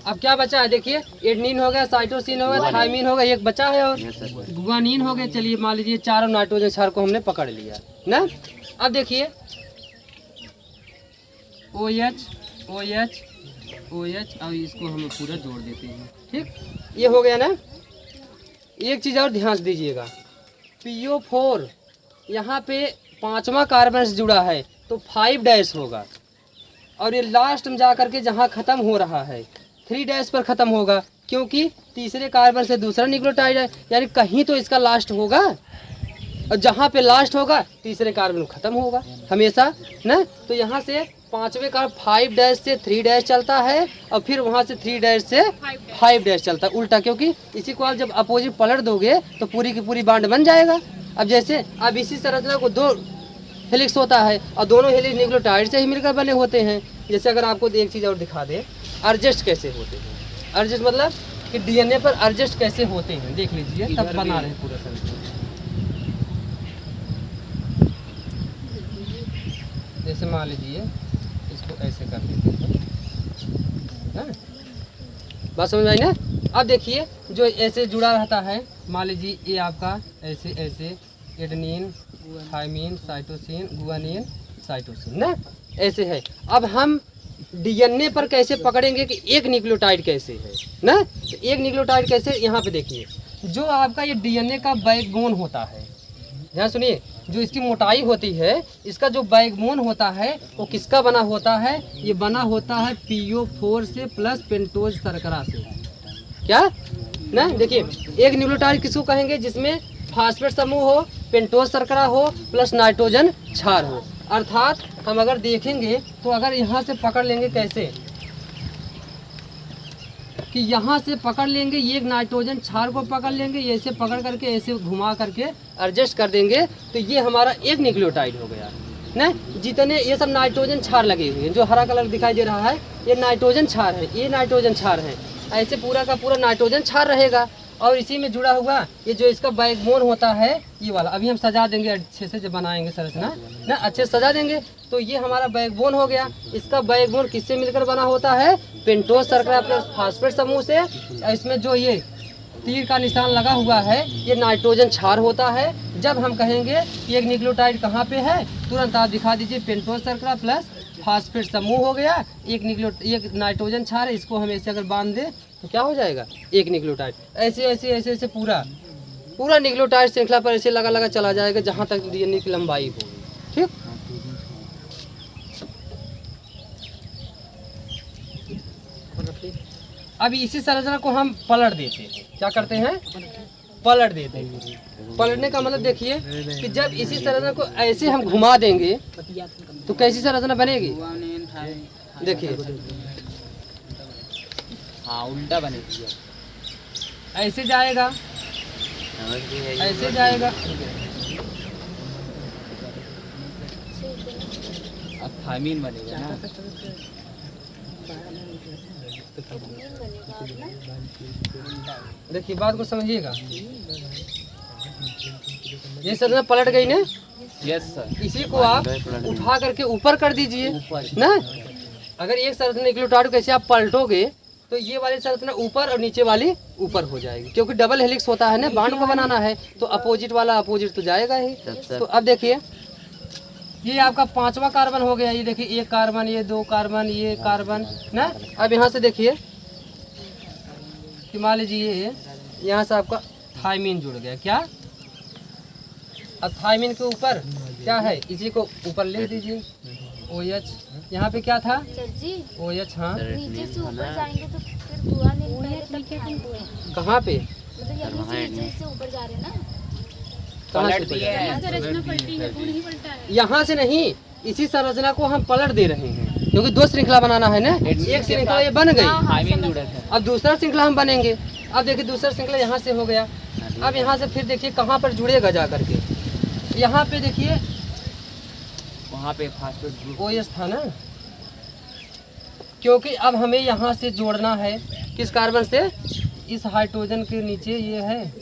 अब क्या बचा है, देखिए एडेनिन हो गया, साइटोसिन हो गया, थायमिन हो गया, एक बचा है और गुआनिन हो गया। चलिए मान लीजिए 4 नाइट्रोजन क्षार को हमने पकड़ लिया ना। अब देखिए OH OH OH और इसको हम पूरा जोड़ देते हैं, ठीक, ये हो गया ना। एक चीज़ और ध्यान दीजिएगा, PO4 यहाँ पे 5वां कार्बन से जुड़ा है तो 5 डैश होगा, और ये लास्ट में जा करके जहाँ ख़त्म हो रहा है 3 डैश पर ख़त्म होगा, क्योंकि तीसरे कार्बन से दूसरा न्यूक्लियोटाइड है, यानी कहीं तो इसका लास्ट होगा, और जहाँ पे लास्ट होगा तीसरे कार्बन ख़त्म होगा हमेशा ना। तो यहाँ से 5वें कार्बन 5 डैश से 3 डैश चलता है, और फिर वहाँ से 3 डैश से 5 डैश चलता है, उल्टा, क्योंकि इसी को आप जब अपोजिट पलट दोगे तो पूरी की पूरी बांड बन जाएगा। अब जैसे अब इसी संरचना को 2 हेलिक्स होता है और दोनों हेलिक्स न्यूक्लियोटाइड से ही मिलकर बने होते हैं। जैसे अगर आपको एक चीज़ और दिखा दे, एडजस्ट कैसे होते हैं, एडजस्ट मतलब कि DNA पर एडजस्ट कैसे होते हैं, देख लीजिए, तब बना रहे हैं पूरा संरचना। जैसे मान लीजिए इसको ऐसे कर देते हैं, बात समझ आई ना। अब देखिए जो ऐसे जुड़ा रहता है, मान लीजिए ये आपका ऐसे ऐसे adenine, thymine, cytosine, guanine, cytosine ना, ऐसे है। अब हम डीएनए पर कैसे पकड़ेंगे कि एक न्यूक्लियोटाइड कैसे है ना, तो एक न्यूक्लियोटाइड कैसे, यहाँ पे देखिए जो आपका ये डीएनए का बैकबोन होता है, ध्यान सुनिए, जो इसकी मोटाई होती है, इसका जो बैकबोन होता है वो किसका बना होता है, ये बना होता है PO4 से प्लस पेंटोज शर्करा से। क्या ना, देखिए एक न्यूक्लियोटाइड किसको कहेंगे, जिसमें फास्फेट समूह हो, पेंटोज शर्करा हो, प्लस नाइट्रोजन क्षार हो। अर्थात हम अगर देखेंगे तो अगर यहाँ से पकड़ लेंगे कैसे कि यहाँ से पकड़ लेंगे, ये एक नाइट्रोजन क्षार को पकड़ लेंगे, ये ऐसे पकड़ करके ऐसे घुमा करके एडजस्ट कर देंगे, तो ये हमारा एक न्यूक्लियोटाइड हो गया ना। जितने ये सब नाइट्रोजन क्षार लगे हुए हैं, जो हरा कलर दिखाई दे रहा है ये नाइट्रोजन क्षार है, ये नाइट्रोजन क्षार है, ऐसे पूरा का पूरा नाइट्रोजन क्षार रहेगा। और इसी में जुड़ा हुआ ये जो इसका बैकबोन होता है ये वाला, अभी हम सजा देंगे अच्छे से, जब बनाएंगे संरचना ना अच्छे से सजा देंगे, तो ये हमारा बैकबोन हो गया। इसका बैकबोन किससे मिलकर बना होता है, पेंटोज शर्करा प्लस फास्फेट समूह से। इसमें जो ये तीर का निशान लगा हुआ है ये नाइट्रोजन क्षार होता है। जब हम कहेंगे कि एक न्यूक्लियोटाइड कहाँ पे है, तुरंत आप दिखा दीजिए, पेंटोज शर्करा प्लस फास्फेट समूह हो गया, एक नाइट्रोजन क्षार है, इसको हम ऐसे अगर बांध दें तो क्या हो जाएगा, एक न्यूक्लियोटाइड। ऐसे ऐसे ऐसे ऐसे पूरा न्यूक्लियोटाइड श्रृंखला पर ऐसे लगा लगा चला जाएगा जहाँ तक डीएनए की लंबाई होगी। ठीक, अभी इसी संरचना को हम पलट देते हैं, क्या करते हैं, पलट देते हैं। पलटने का मतलब देखिए कि जब इसी संरचना को ऐसे हम घुमा देंगे तो कैसी संरचना बनेगी, देखिए हाँ उल्टा बनेगी, ऐसे जाएगा, ऐसे जाएगा, अब थाइमिन बनेगा ना। देखिए बात को समझिएगा, ये संरचना पलट गई ना, यस सर। इसी को आप उठा करके ऊपर कर दीजिए ना। अगर एक संरचना न्यूक्लियोटाइड को कैसे आप पलटोगे तो ये वाली संरचना ऊपर और नीचे वाली ऊपर हो जाएगी, क्योंकि डबल हेलिक्स होता है ना, बांड को बनाना है तो अपोजिट वाला अपोजिट तो जाएगा ही। तो अब देखिए ये आपका 5वां कार्बन हो गया, ये देखिए एक कार्बन, ये 2 कार्बन, ये कार्बन ना। अब यहाँ से देखिए कि मान लीजिए यहाँ से आपका थाइमिन जुड़ गया, क्या, अब थाइमिन के ऊपर क्या है, इसी को ऊपर ले दीजिए, OH, यहाँ पे क्या था, सर जी OH, हाँ नीचे से ऊपर जाएंगे तो फिर गुआनिन पहले तब थाइमिन, कहाँ पे, मतलब यहीं से नीचे से ऊपर जा रहे हैं ना। कहाँ से पलट दिया है। संरचना पलटी है, पूरी ही पलटा है। यहाँ से नहीं, इसी संरचना को हम पलट दे रहे हैं, क्योंकि 2 श्रृंखला बनाना है ना, एक श्रृंखला ये बन गई, थाइमिन जुड़ा है। अब दूसरा श्रृंखला हम बनेंगे। अब देखिए दूसरा श्रृंखला यहाँ से हो गया, अब यहाँ से फिर देखिए कहाँ पर जुड़ेगा जा करके, यहाँ पे देखिए वहाँ पे फास्फेट ग्रुप OH था ना, क्योंकि अब हमें यहाँ से जोड़ना है किस कार्बन से, इस हाइड्रोजन के नीचे ये है,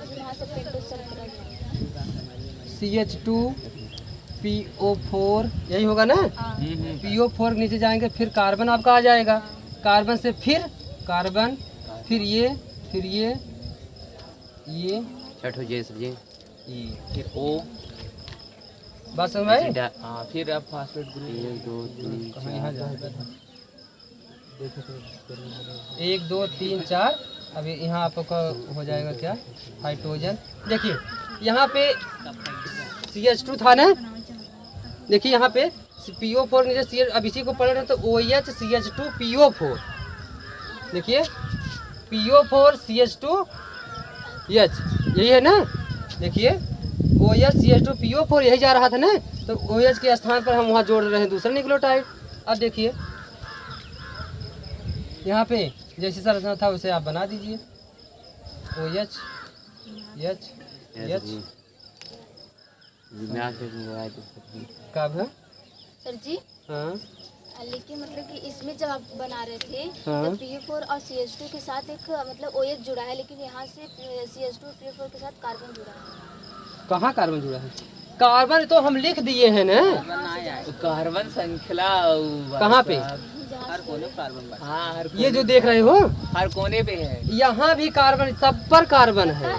यहाँ से पेंटोज शर्करा CH2PO4 यही होगा ना, PO4 के नीचे जाएंगे, फिर कार्बन आपका आ जाएगा, कार्बन से फिर कार्बन, फिर ये छठो जे सर जी, ये फिर O, बात समझ में आई? हाँ फिर अब फास्फेट ग्रुप 1 2 3 कहाँ यहाँ जाएगा, 1 2 3 4, अभी यहाँ आपका हो जाएगा क्या, हाइड्रोजन। देखिए यहाँ पे CH2 था ना, देखिए यहाँ पे PO4 नीचे CH, अब इसी को पढ़ रहे हैं तो OH CH2PO4, देखिए PO4 CH2H, यही है ना, देखिए OH CH2PO4 यही जा रहा था ना, तो OH के स्थान पर हम वहाँ जोड़ रहे हैं दूसरा न्यूक्लियोटाइड। अब देखिए यहाँ पे जैसी संरचना था उसे आप बना दीजिए, OH H कब है, सर जी। हाँ लेकिन मतलब कि इसमें जब आप बना रहे थे हाँ। तो PO4 और CH2 के साथ एक मतलब OH जुड़ा है, लेकिन यहाँ से CH2 PO4 के साथ कार्बन जुड़ा है। कहाँ कार्बन जुड़ा है, कार्बन तो हम लिख दिए हैं ना। तो कार्बन श्रृंखला कहाँ पे? हर कोने कार्बन। हाँ हर ये जो देख रहे हो हर कोने पे है। यहाँ भी कार्बन, सब पर कार्बन है।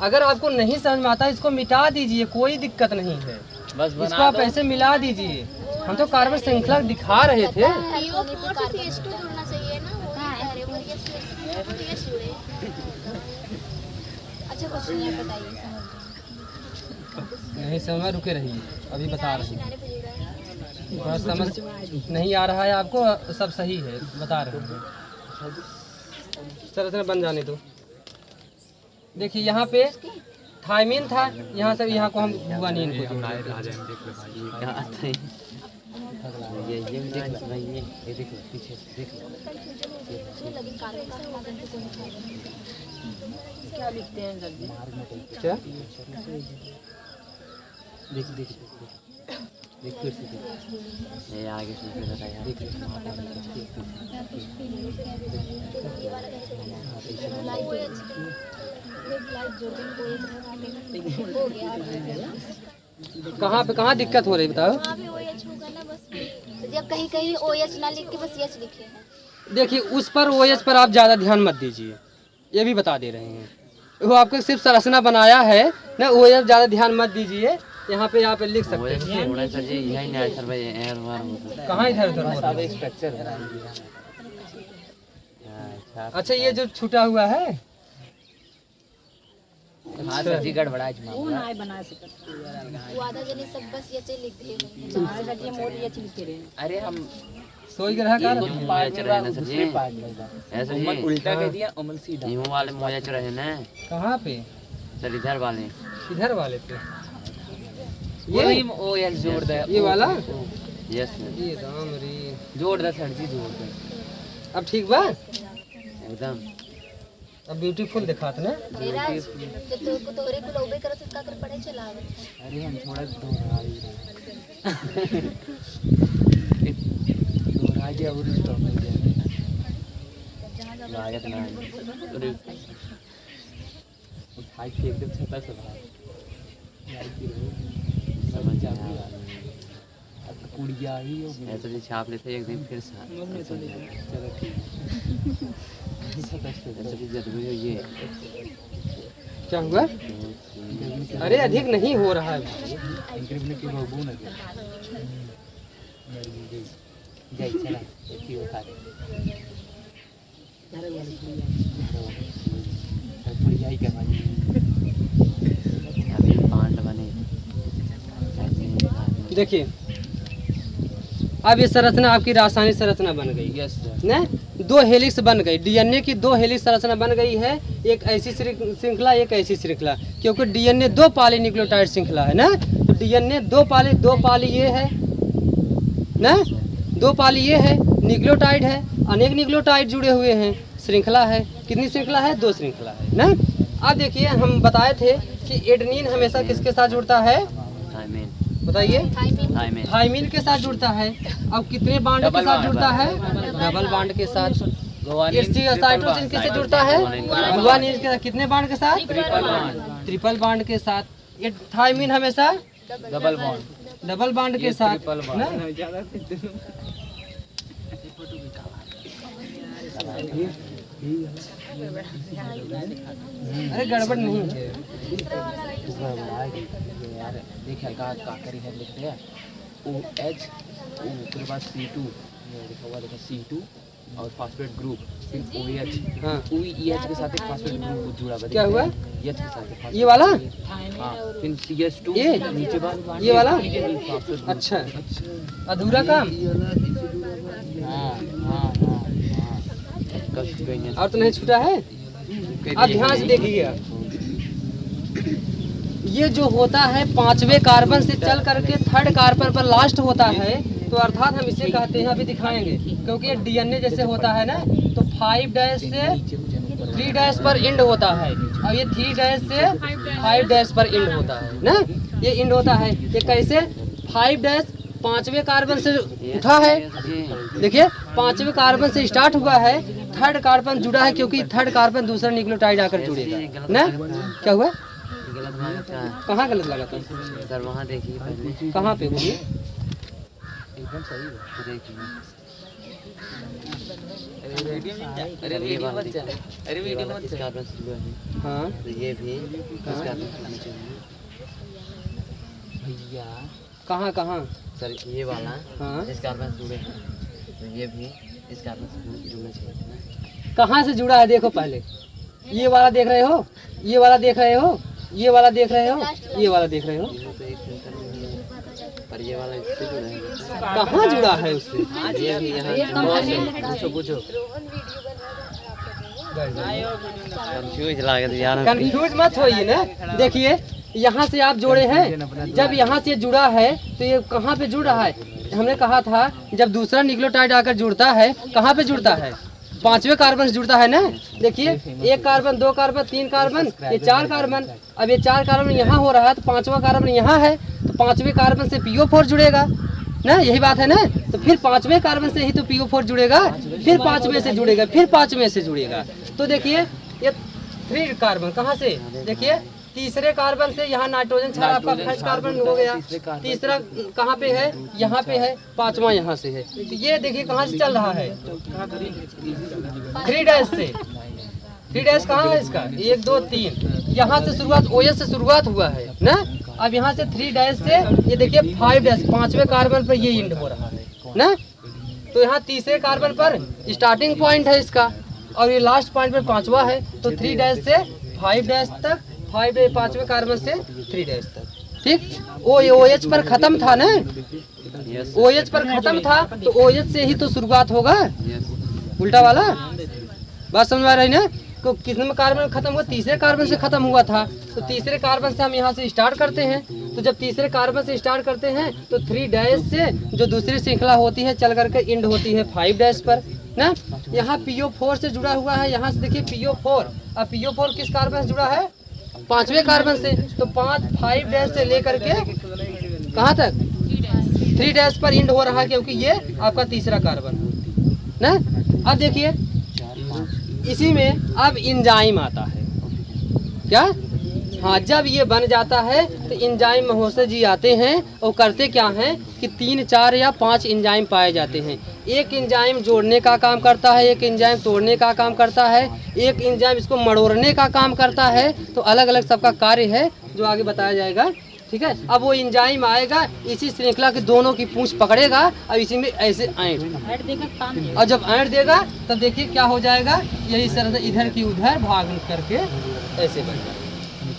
अगर आपको नहीं समझ में आता इसको मिटा दीजिए, कोई दिक्कत नहीं है। बस इसको आप ऐसे मिला दीजिए। हम तो कार्बन श्रृंखला दिखा रहे थे। अच्छा कुछ नहीं बताइए, नहीं समझ, रुके रहिए, अभी बता रहे हैं। थोड़ा समझ नहीं आ रहा है आपको, सब सही है, बता रहे हैं। संरचना बन जाने दो। देखिए यहाँ पे थायमिन था, यहाँ से यहाँ को हम गुआनिन को जोड़ देते हैं। ये देख भाई, ये देख लो पीछे देख लो। क्या लिखते हैं जल्दी? क्या? देख देख देख फिर से देख। ये आगे से बताया यार। देख कहाँ दिक्कत हो रही बताओ? वहाँ भी OH होगा ना, बस जब कहीं कहीं OH ना लिख के बस H लिखे हैं। देखिए उस पर OH पर आप ज़्यादा ध्यान मत दीजिए, ये भी बता दे रहे हैं। वो आपको सिर्फ संरचना बनाया है ना, OH ज़्यादा ध्यान मत दीजिए। यहाँ पे लिख सकते हैं। कहाँ इधर उधर हो रहा है? अच्छा ये जो छूटा हुआ है, हाँ सर जी गड़बड़ा वो आधा जने सब बस ये लिख दिए होंगे। अरे हम सोई ग्रह का उमन उल्टा कह दिया, उमन सीधा। नीमू वाले मोजा चुरा है ना कहाँ पे? सर इधर वाले इधर वाले पे ये OH जोड़ दे, ये वाला। यस ये राम रे, जोड़ दे सर जी, जोड़ दे। अब ठीक बा, एकदम अब ब्यूटीफुल दिखात ना। राज तो तोरे को लोबे करत का कर पड़े चलावे। अरे हम थोड़ा दोहरा दिया और स्टॉप हो गया। लागत ना उठाई के एकदम छता से बाहर समझ आ अब कुड़िया ही हो गई। ऐसे भी छाप लेते एक दिन फिर चलो ठीक ऐसे भी जरूरी है ये। क्या हुआ? अरे अधिक नहीं हो रहा है। की बाबू ना जय चला की उठा दे कुड़िया ही करवाई। अभी पांड बने। देखिए अब ये संरचना आपकी रासायनिक संरचना बन गई। Yes sir. ना 2 हेलिक्स बन गई, डीएनए की 2 हेलिक्स संरचना बन गई है। एक ऐसी श्रृंखला, एक ऐसी श्रृंखला, क्योंकि डीएनए 2 पॉलीन्यूक्लियोटाइड श्रृंखला है ना। तो डीएनए 2 पाली ये है ना, 2 पाली ये है, न्यूक्लियोटाइड है, अनेक न्यूक्लियोटाइड जुड़े हुए हैं, श्रृंखला है। कितनी श्रृंखला है? 2 श्रृंखला है ना। अब देखिए हम बताए थे कि एडेनिन हमेशा किसके साथ जुड़ता है? थायमिन। बताइए। थायमिन थायमिन के साथ जुड़ता है। अब कितने बांड के साथ जुड़ता है? डबल बांड के साथ। साइटोसिन किससे जुड़ता है? गुआनिन के साथ। कितने बांड के साथ? ट्रिपल बांड के साथ। ये थायमिन हमेशा डबल बांड के साथ ना। अरे गड़बड़ नहीं है यार। देख हल्का का करी है लिखते हैं OH, उसके बाद C2 लिखा हुआ, देखो C2 और फॉस्फेट ग्रुप, फिर OH। हाँ। OEH के साथ एक फॉस्फेट ग्रुप जुड़ा हुआ है। क्या हुआ? H के साथ ये वाला? हाँ। फिर CH2 ये? नीचे बार ये वाला? Phosphate group. अच्छा, अधूरा काम। हाँ। और तो नहीं छूटा है। अब ध्यान से देखिएगा, ये जो होता है 5वें कार्बन से चल करके 3rd कार्बन पर लास्ट होता है, तो अर्थात हम इसे कहते हैं, अभी दिखाएंगे, क्योंकि ये डीएनए जैसे होता है ना, तो 5' से 3' पर एंड होता है, और ये 3' से 5' पर एंड होता है ना। ये एंड होता है, ये कैसे? 5' 5वें कार्बन से उठा है। देखिए 5वें कार्बन से स्टार्ट हुआ है, 3rd कार्बन जुड़ा है, क्योंकि 3rd कार्बन दूसरा न्यूक्लियोटाइड आकर जुड़ेगा ना। क्या हुआ? गलत लगा था कहाँ गलत लगा था? सर वहाँ देखिए पहले कहाँ पे बोलिए? एकदम सही है। देखिए अरे वीडियो मत चल, अरे ये वीडियो वाला मत इस चल। कार्बन से जुड़ा है हाँ तो ये भी इस कार्बन से नीचे है भैया कहाँ कहाँ? सर ये वाला हाँ इस कार्बन से जुड़े हैं तो ये भी इस कार्बन से जुड़ना चाहिए। कहाँ से जुड़ा है देखो पहले। ये वाला देख रहे हो, ये वाला देख रहे हो, ये वाला देख रहे हो, ये वाला देख रहे हो, ये तो एक सेंटर में ही है पर ये वाला इससे जुड़ा है। कहाँ जुड़ा है उससे? ये भी यहाँ पूछो पूछो कंफ्यूज लगा दिया यार। कंफ्यूज मत होइए ना। देखिए यहाँ से आप जोड़े हैं, जब यहाँ से जुड़ा है तो ये कहाँ पे जुड़ रहा है? हमने कहा था जब दूसरा न्यूक्लियोटाइड आकर जुड़ता है कहाँ पे जुड़ता है? 5वें कार्बन से जुड़ता है ना। देखिए 1 कार्बन 2 कार्बन 3 कार्बन, ये 4 कार्बन। अब ये 4 कार्बन यहाँ हो रहा है तो 5वां कार्बन यहाँ है तो 5वें कार्बन से PO4 जुड़ेगा ना, यही बात है ना। तो फिर 5वें कार्बन से ही तो PO4 जुड़ेगा, फिर 5वें से जुड़ेगा, फिर 5वें से जुड़ेगा। तो देखिए ये 3 कार्बन कहाँ से? देखिए तीसरे कार्बन से यहाँ नाइट्रोजन छाड़ा आपका फर्स्ट कार्बन हो गया। तीसरा कहाँ पे है? यहाँ पे है। 5वां यहाँ से है। तो ये देखिए कहाँ से चल रहा है? 3 डैश से। 3 डैश कहाँ है इसका? 1 2 3 यहाँ से शुरुआत, OS से शुरुआत हुआ है ना। अब यहाँ से 3 डैश से ये देखिए 5 डैश 5वें कार्बन पर ये इंड हो रहा है ना। तो यहाँ तीसरे कार्बन पर स्टार्टिंग पॉइंट है इसका और ये लास्ट पॉइंट पर 5वां है। तो 3 डैश से 5 डैश तक, 5वें कार्बन से 3 डैश तक, ठीक। OH पर खत्म था ना, OH पर खत्म था तो OH से ही तो शुरुआत होगा, उल्टा वाला बात समझ आ रही ना। तो कितने कार्बन खत्म हुआ? तीसरे कार्बन से खत्म हुआ था। तो तीसरे कार्बन से हम यहाँ से स्टार्ट करते हैं। तो जब तीसरे कार्बन से स्टार्ट करते हैं तो 3 डैश से जो दूसरी श्रृंखला होती है चल करके इंड होती है 5 डैश पर ना। यहाँ PO4 से जुड़ा हुआ है। यहाँ से देखिए PO4। अब PO4 किस कार्बन से जुड़ा है? 5वें कार्बन से। तो 5 डैश से लेकर के कहाँ तक? 3 डैश पर इंड हो रहा है क्योंकि ये आपका तीसरा कार्बन ना। अब देखिए इसी में अब इंजाइम आता है क्या? हाँ, जब ये बन जाता है तो इंजाइम महोदय जी आते हैं और करते क्या हैं कि 3 4 या 5 इंजाइम पाए जाते हैं। एक इंजाइम जोड़ने का काम करता है, एक इंजाइम तोड़ने का काम करता है, एक इंजाइम इसको मड़ोड़ने का काम करता है। तो अलग अलग सबका कार्य है जो आगे बताया जाएगा, ठीक है। अब वो इंजाइम आएगा, इसी श्रृंखला के दोनों की पूंछ पकड़ेगा और इसी में ऐसे ऐंठ देगा। और जब ऐंठ देगा तब देखिए क्या हो जाएगा, यही तरह से इधर की उधर भाग करके ऐसे बन जाएगा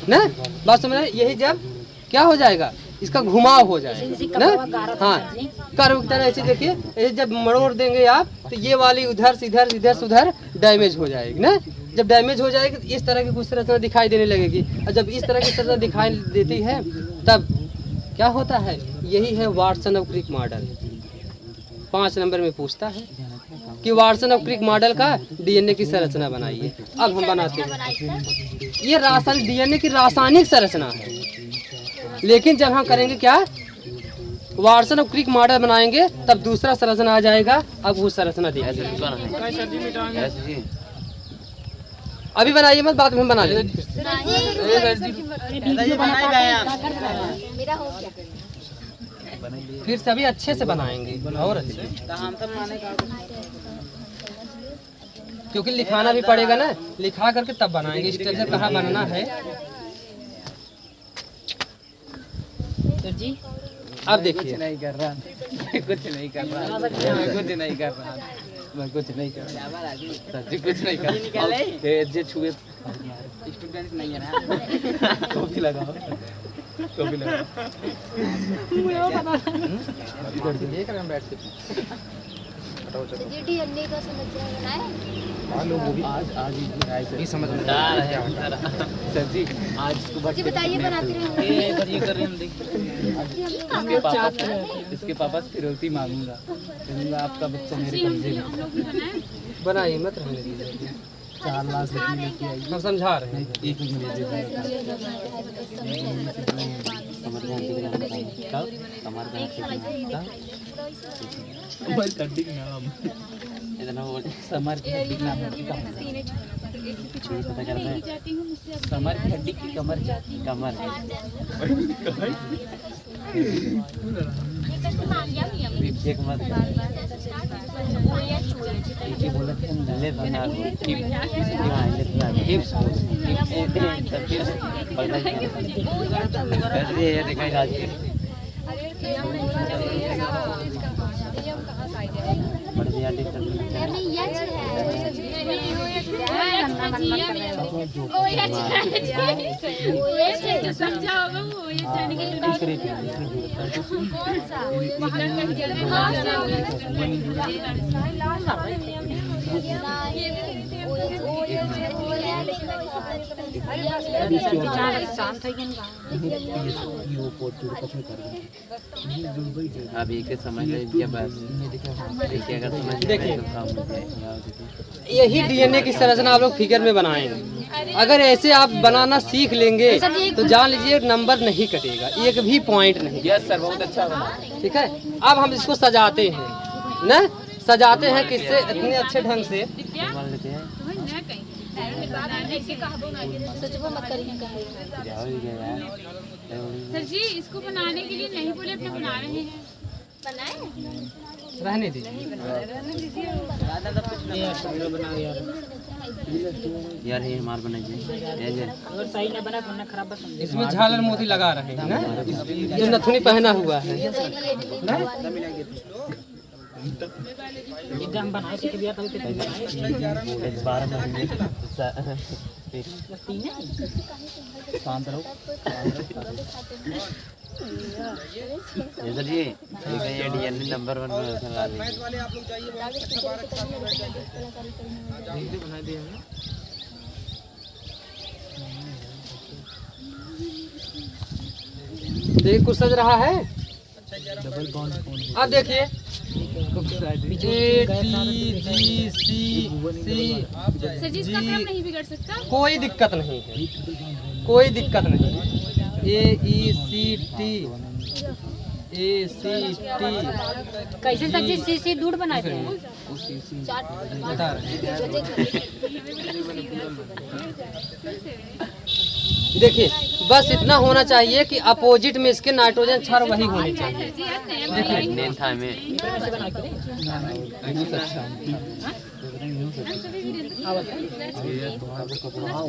ना। बात समझ रहे? यही जब क्या हो जाएगा, इसका घुमाव हो जाएगा ना। हाँ, कर्व की तरह ऐसे देखिए, ऐसे जब मड़ोड़ देंगे आप तो ये वाली उधर से इधर, इधर से उधर डैमेज हो जाएगी ना। जब डैमेज हो जाएगी तो इस तरह की कुछ संरचना दिखाई देने लगेगी। और जब इस तरह की संरचना दिखाई देती है तब क्या होता है? यही है Watson of Crick model. 5 number में पूछता है कि वाटसन ऑफ क्रिक मॉडल का DNA की संरचना बनाइए। अब हम बनाते हैं। ये रासायनिक DNA की रासायनिक संरचना है, लेकिन जब हम करेंगे क्या, वाटसन ऑफ क्रिक मॉडल बनाएंगे तब दूसरा संरचना आ जाएगा। अब वो संरचना देखिए। अभी बनाइए मत, बाद में बना लेंगे। मेरा हो गया। फिर सभी अच्छे से बनाएंगे और अच्छे, क्योंकि लिखाना भी पड़ेगा ना। लिखा करके तब बनाएंगे। स्ट्रक्चर कहाँ बनना है जी। अब देखिए। नहीं कर रहा, कुछ नहीं कर रहा, कुछ नहीं कर रहा, मैं कुछ नहीं कर रहा, सच्ची कुछ नहीं कर रहा। ये छुए स्टूडेंट नहीं है ना। कॉपी लगाओ, कॉपी लगाओ। देख रहे हैं बैठ के। ये DNA का समस्या बनाए। आज समझ में सर जी आज सुबह जी बताइए, बनाते रहे। ये कर रहे हम इसके पापा से फिरौती मांगूंगा, कहूँगा आपका बच्चा मेरे कब्जे में। बनाइए मत रहने दीजिए। 4 लाख लेके आई, हम समझा रहे हैं। एक महीने दे समर की नाम पता करना है। जाती हूँ मुझसे अब कमर की हड्डी की कमर कमर चेक मत ले बना हिप्स ये दिखाई राज समझा होगा वो ये जाने अभी के समय में इनके पास देखिए अगर समझ देखिए। तो काम हो जाएगा। यही डीएनए की संरचना आप लोग फिगर में बनाएंगे। अगर ऐसे आप बनाना सीख लेंगे तो जान लीजिए नंबर नहीं कटेगा, एक भी पॉइंट नहीं। यस सर, बहुत अच्छा बना। ठीक है, अब हम इसको सजाते हैं ना, सजाते हैं किससे, इतने अच्छे ढंग से। मान लेते हैं सोचो मत करिए कहीं। क्या हो गया यार। सर जी इसको बनाने के लिए नहीं बोले, अपने बना रहे हैं। रहने दीजिए। यार ये हमार बनाइए। इसमें झालर मोती लगा रहे हैं ना, जो नथुनी पहना हुआ है ना? शांत रहो। सर जी ये डीएनए नंबर 1 में लगा दीजिए। देखिए कुछ सज रहा है। अब देखिए सर जी इसका क्रम नहीं बिगड़ सकता। कोई दिक्कत नहीं है, कोई दिक्कत नहीं। AECT कैसे सर जी सीसी दूध बनाते हैं? बता रहे। देखिए बस इतना होना चाहिए कि अपोजिट में इसके नाइट्रोजन क्षार वही होने चाहिए। देखिए था में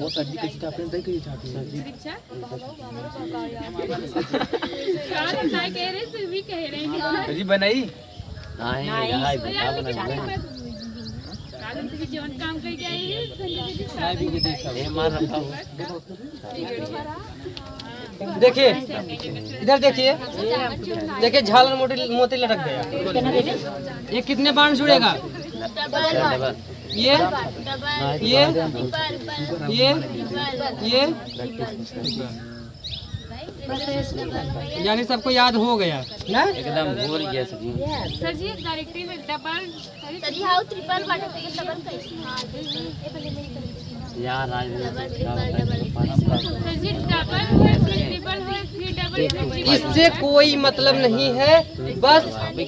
वो सर जी कैसे चाहते हैं देखिए चाहते हैं दीक्षा कह रहे हैं, भी कह रहे हैं जी बनाई हां बता बना से भी जीवन काम करके आई है। ये मार रखा हूं। देखिए इधर देखिए, देखिए झालर मोती लटक गया। ये कितने बाण जुड़ेगा? ये यानी सबको याद हो गया ना? एकदम भूल गया सर जी। सर जी डायरेक्टरी में डबल तरी हाउ ट्रिपल बाटे तो डबल कैसे? हां ये पहले मेरी कर यार आज सर जी डबल हुए फिर ट्रिपल हुए फिर डबल। इससे कोई मतलब नहीं है, बस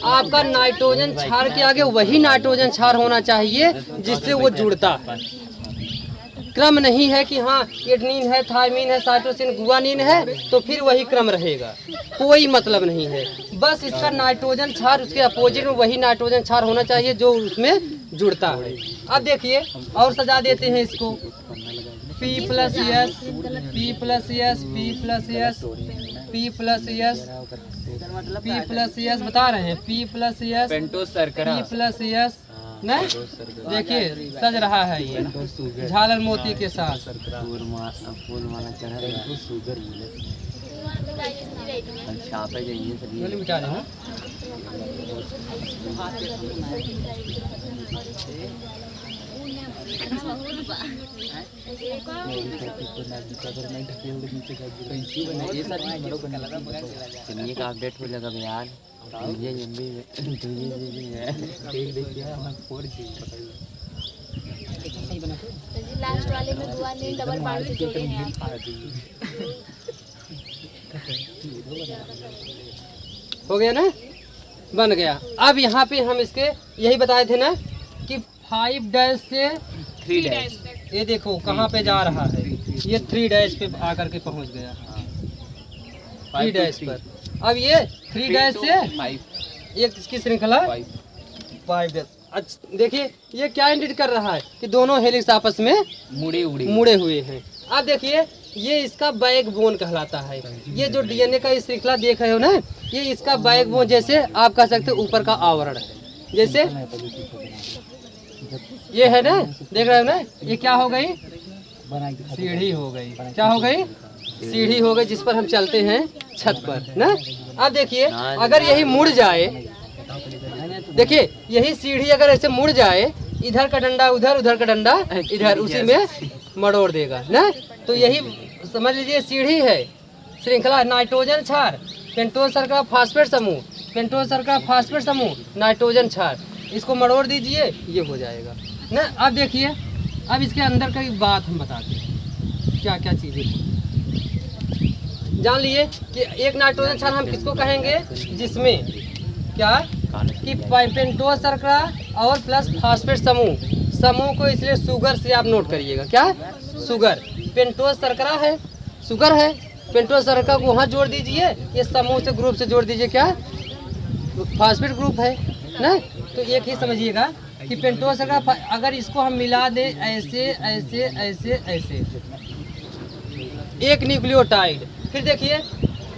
आपका नाइट्रोजन क्षार के आगे वही नाइट्रोजन क्षार होना चाहिए जिससे वो जुड़ता है। क्रम नहीं है कि हाँ एडनिन है, थायमीन है, साइटोसिन, गुआनिन है तो फिर वही क्रम रहेगा, कोई मतलब नहीं है। बस इसका नाइट्रोजन क्षार उसके अपोजिट में वही नाइट्रोजन क्षार होना चाहिए जो उसमें जुड़ता है। अब देखिए और सजा देते हैं इसको। P+S P+S P+S P+S P+S बता रहे हैं। P+S पेंटोस शर्करा P+S न देखिए सज रहा है ये झालर मोती के साथ। फूल माला चढ़ा शुगर छापे जाइए सर मिटा देना। चलिए का अपडेट हो लगा यार। ये भी देख देखिए हम 4G लास्ट वाले में दुआ ने डबल बाण से जोड़े हैं हो गया ना, बन गया। अब यहाँ पे हम इसके यही बताए थे ना कि 5 डैश से 3 डैश ये देखो कहाँ पे जा रहा है, ये 3' पे आकर के पहुँच गया 3' पर। अब ये 3' से 5 एक इसकी श्रृंखला 5'। अच्छा देखिए ये क्या इंडिकेट कर रहा है कि दोनों हेलिक्स आपस में मुड़े हुए हैं। अब देखिए ये इसका बैकबोन कहलाता है। ये जो डीएनए का ये श्रृंखला देख रहे हो ना, ये इसका बैकबोन, जैसे आप कह सकते हो ऊपर का आवरण है। जैसे ये है ना, देख रहे हो ना, ये क्या हो गई, सीढ़ी हो गई। क्या हो गई, सीढ़ी हो गई, जिस पर हम चलते हैं छत पर ना। अब देखिए अगर यही मुड़ जाए, देखिए यही सीढ़ी अगर ऐसे मुड़ जाए, इधर का डंडा उधर, उधर का डंडा इधर, उसी में मरोड़ देगा ना। तो यही समझ लीजिए सीढ़ी है, श्रृंखला नाइट्रोजन क्षार, पेंटोज शर्करा फास्फेट समूह, पेंटोज शर्करा फास्फेट समूह, नाइट्रोजन क्षार, इसको मरोड़ दीजिए, ये हो जाएगा ना। अब देखिए अब इसके अंदर का एक बात हम बताते हैं, क्या क्या चीज़ें जान लिए कि एक नाइट्रोजन क्षार हम किसको कहेंगे, जिसमें क्या कि पेंटोज शर्करा और प्लस फास्फेट समूह को, इसलिए शुगर से आप नोट करिएगा। क्या शुगर, पेंटोज शर्करा है, शुगर है, पेंटोज शर्करा को वहाँ जोड़ दीजिए, ये समूह से ग्रुप से जोड़ दीजिए, क्या फास्फेट ग्रुप है ना। तो एक ही समझिएगा कि पेंटोज शर्करा, अगर इसको हम मिला दें ऐसे ऐसे ऐसे ऐसे, एक न्यूक्लियोटाइड, फिर देखिए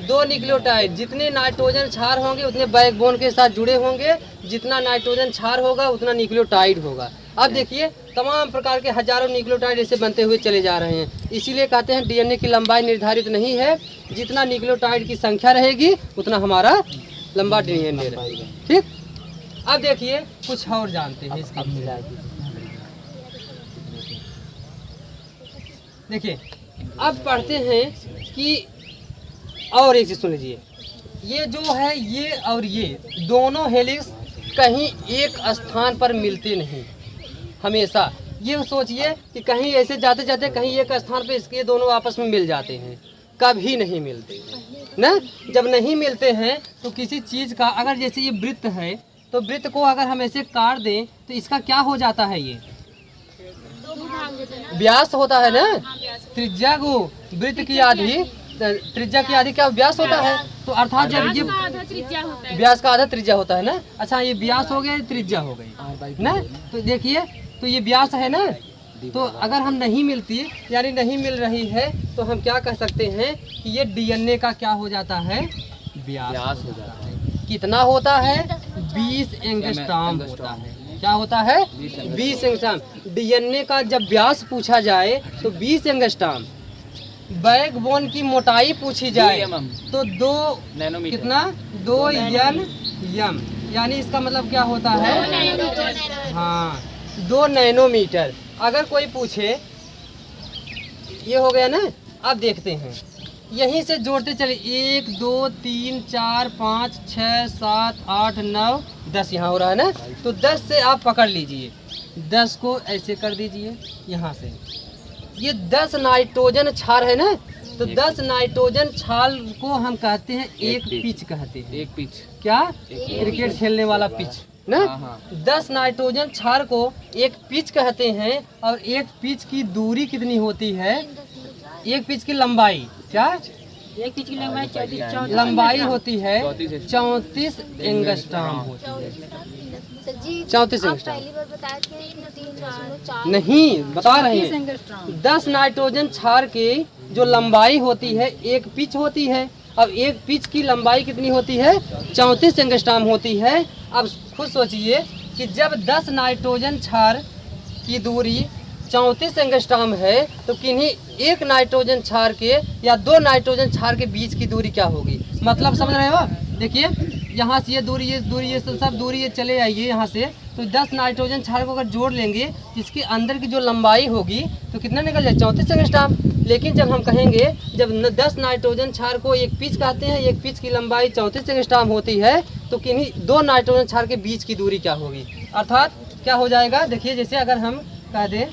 2 न्यूक्लियोटाइड, जितने नाइट्रोजन क्षार होंगे उतने बैकबोन के साथ जुड़े होंगे, जितना नाइट्रोजन क्षार होगा उतना न्यूक्लियोटाइड होगा। अब देखिए तमाम प्रकार के हजारों न्यूक्लियोटाइड ऐसे बनते हुए चले जा रहे हैं। इसीलिए कहते हैं डीएनए की लंबाई निर्धारित नहीं है, जितना न्यूक्लियोटाइड की संख्या रहेगी उतना हमारा लंबा डीएनए रहेगा। ठीक, अब देखिए कुछ और जानते हैं इसका। देखिए अब पढ़ते हैं कि, और एक चीज सुन लीजिए, ये जो है ये और ये दोनों हेलिक्स कहीं एक स्थान पर मिलते नहीं। हमेशा ये सोचिए कि कहीं ऐसे जाते जाते कहीं एक स्थान पे इसके दोनों आपस में मिल जाते हैं, कभी नहीं मिलते ना। जब नहीं मिलते हैं तो किसी चीज़ का, अगर जैसे ये वृत्त है तो वृत्त को अगर हम ऐसे काट दें तो इसका क्या हो जाता है, ये व्यास होता है ना। त्रिज्या को वृत्त की आधी, त्रिज्या की आधी क्या व्यास होता है। तो अर्थात जब ये व्यास का आधा त्रिज्या होता है ना। अच्छा ये व्यास हो गया, त्रिज्या हो गई ना। तो देखिए तो ये व्यास है ना, तो अगर हम नहीं मिलती यानी नहीं मिल रही है तो हम क्या कह सकते हैं कि ये डीएनए का क्या हो जाता है, व्यास हो जाता है। कितना होता है, 20 एंगस्ट्रॉम होता है। क्या होता है, 20 एंगस्ट्रॉम। डीएनए का जब व्यास पूछा जाए तो 20 एंगस्ट्रॉम, बैकबोन की मोटाई पूछी जाए तो 2 नैनोमीटर, कितना 2 एम, यानी इसका मतलब क्या होता है, हाँ 2 नैनोमीटर। अगर कोई पूछे, ये हो गया ना। अब देखते हैं, यहीं से जोड़ते चले, 1 2 3 4 5 6 7 8 9 10 यहाँ हो रहा है ना। तो 10 से आप पकड़ लीजिए, 10 को ऐसे कर दीजिए यहाँ से। ये 10 नाइट्रोजन क्षार है ना, तो 10 नाइट्रोजन क्षार को हम कहते हैं एक पिच कहते हैं। एक पिच, क्या क्रिकेट खेलने वाला पिच ना। 10 नाइट्रोजन क्षार को एक पिच कहते हैं। और एक पिच की दूरी कितनी होती है, एक पिच की लंबाई, क्या एक पिच की लंबाई 34 लंबाई होती है 34 एंगस्ट्रॉम होती है। 34 एंगस्ट्रॉम पहली बार बताया थे कि 3.4 नहीं, बता रहे हैं 10 नाइट्रोजन क्षार की जो लंबाई होती है एक पिच होती है। अब एक पिच की लंबाई कितनी होती है, 34 एंगस्ट्रॉम होती है। अब खुद सोचिए कि जब 10 नाइट्रोजन क्षार की दूरी 34 एंगस्ट्रॉम है तो किन्हीं एक नाइट्रोजन क्षार के या 2 नाइट्रोजन क्षार के बीच की दूरी क्या होगी, मतलब समझ रहे हो। देखिए यहाँ से ये दूरी, ये सब दूरी ये चले आइए यहाँ से, तो 10 नाइट्रोजन क्षार को अगर जोड़ लेंगे जिसके अंदर की जो लंबाई होगी तो कितना निकल जाए, 34 एंगस्ट्रॉम। लेकिन जब हम कहेंगे, जब 10 नाइट्रोजन क्षार को एक पिच कहते हैं, एक पिच की लंबाई 34 एंगस्ट्रॉम होती है, तो किन्हीं 2 नाइट्रोजन क्षार के बीच की दूरी क्या होगी, अर्थात क्या हो जाएगा। देखिए जैसे अगर हम कह दें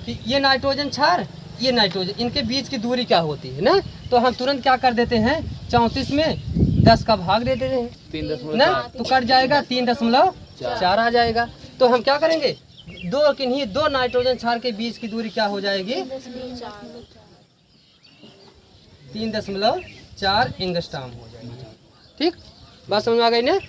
कि ये नाइट्रोजन क्षार, ये नाइट्रोजन, इनके बीच की दूरी क्या होती है ना, तो हम तुरंत क्या कर देते हैं, 34 में 10 का भाग दे देते हैं ना, तो कट जाएगा 3.4 आ जाएगा। तो हम क्या करेंगे, दो नाइट्रोजन क्षार के बीच की दूरी क्या हो जाएगी? 3.4 एंगस्ट्रॉम हो जाएगी। ठीक, बात समझ में आ गई ना?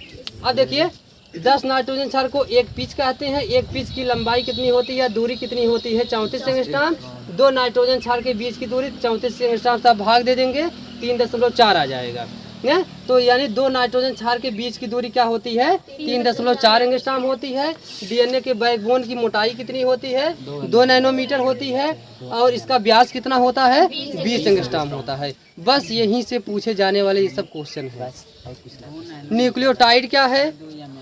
अब देखिए 10 नाइट्रोजन क्षार को एक पिच कहते हैं। एक पिच की लंबाई कितनी होती है, दूरी कितनी होती है? 34 एंगस्ट्रॉम। 2 नाइट्रोजन क्षार के बीच की दूरी 34 एंगस्ट्रॉम से भाग दे देंगे, 3.4 आ जाएगा ना। तो यानी 2 नाइट्रोजन क्षार के बीच की दूरी क्या होती है? 3.4 एंगस्ट्रॉम होती है। डीएनए के बैकबोन की मोटाई कितनी होती है? 2 नैनोमीटर होती है। और इसका व्यास कितना होता है? 20 एंगस्ट्रॉम होता है। बस यहीं से पूछे जाने वाले ये सब क्वेश्चन है। न्यूक्लियोटाइड क्या है?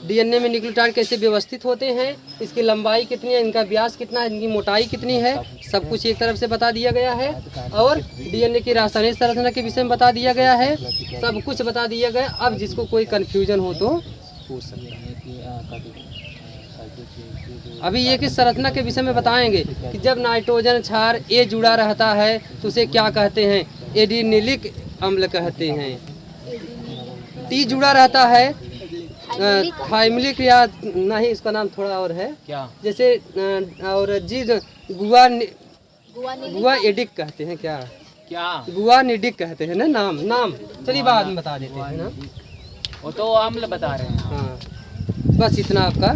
डीएनए में न्यूक्लियोटाइड कैसे व्यवस्थित होते हैं, इसकी लंबाई कितनी है, इनका व्यास कितना है, इनकी मोटाई कितनी है, सब कुछ एक तरफ से बता दिया गया है। और डीएनए की रासायनिक संरचना के विषय में बता दिया गया है, सब कुछ बता दिया गया। अब जिसको कोई कन्फ्यूजन हो तो पूछ सकते हैं। अभी ये किस संरचना के विषय में बताएंगे कि जब नाइट्रोजन क्षार ए जुड़ा रहता है तो उसे क्या कहते हैं? एडिनिलिक अम्ल कहते हैं। टी जुड़ा रहता है थाइमिलिक, या नहीं इसका नाम थोड़ा और है क्या? जैसे और जी गुआ एडिक कहते हैं। क्या गुआ निडिक कहते हैं ना, नाम चलिए बाद में बता देते हैं ना। वो तो अम्ल बता रहे हैं। हाँ, बस इतना आपका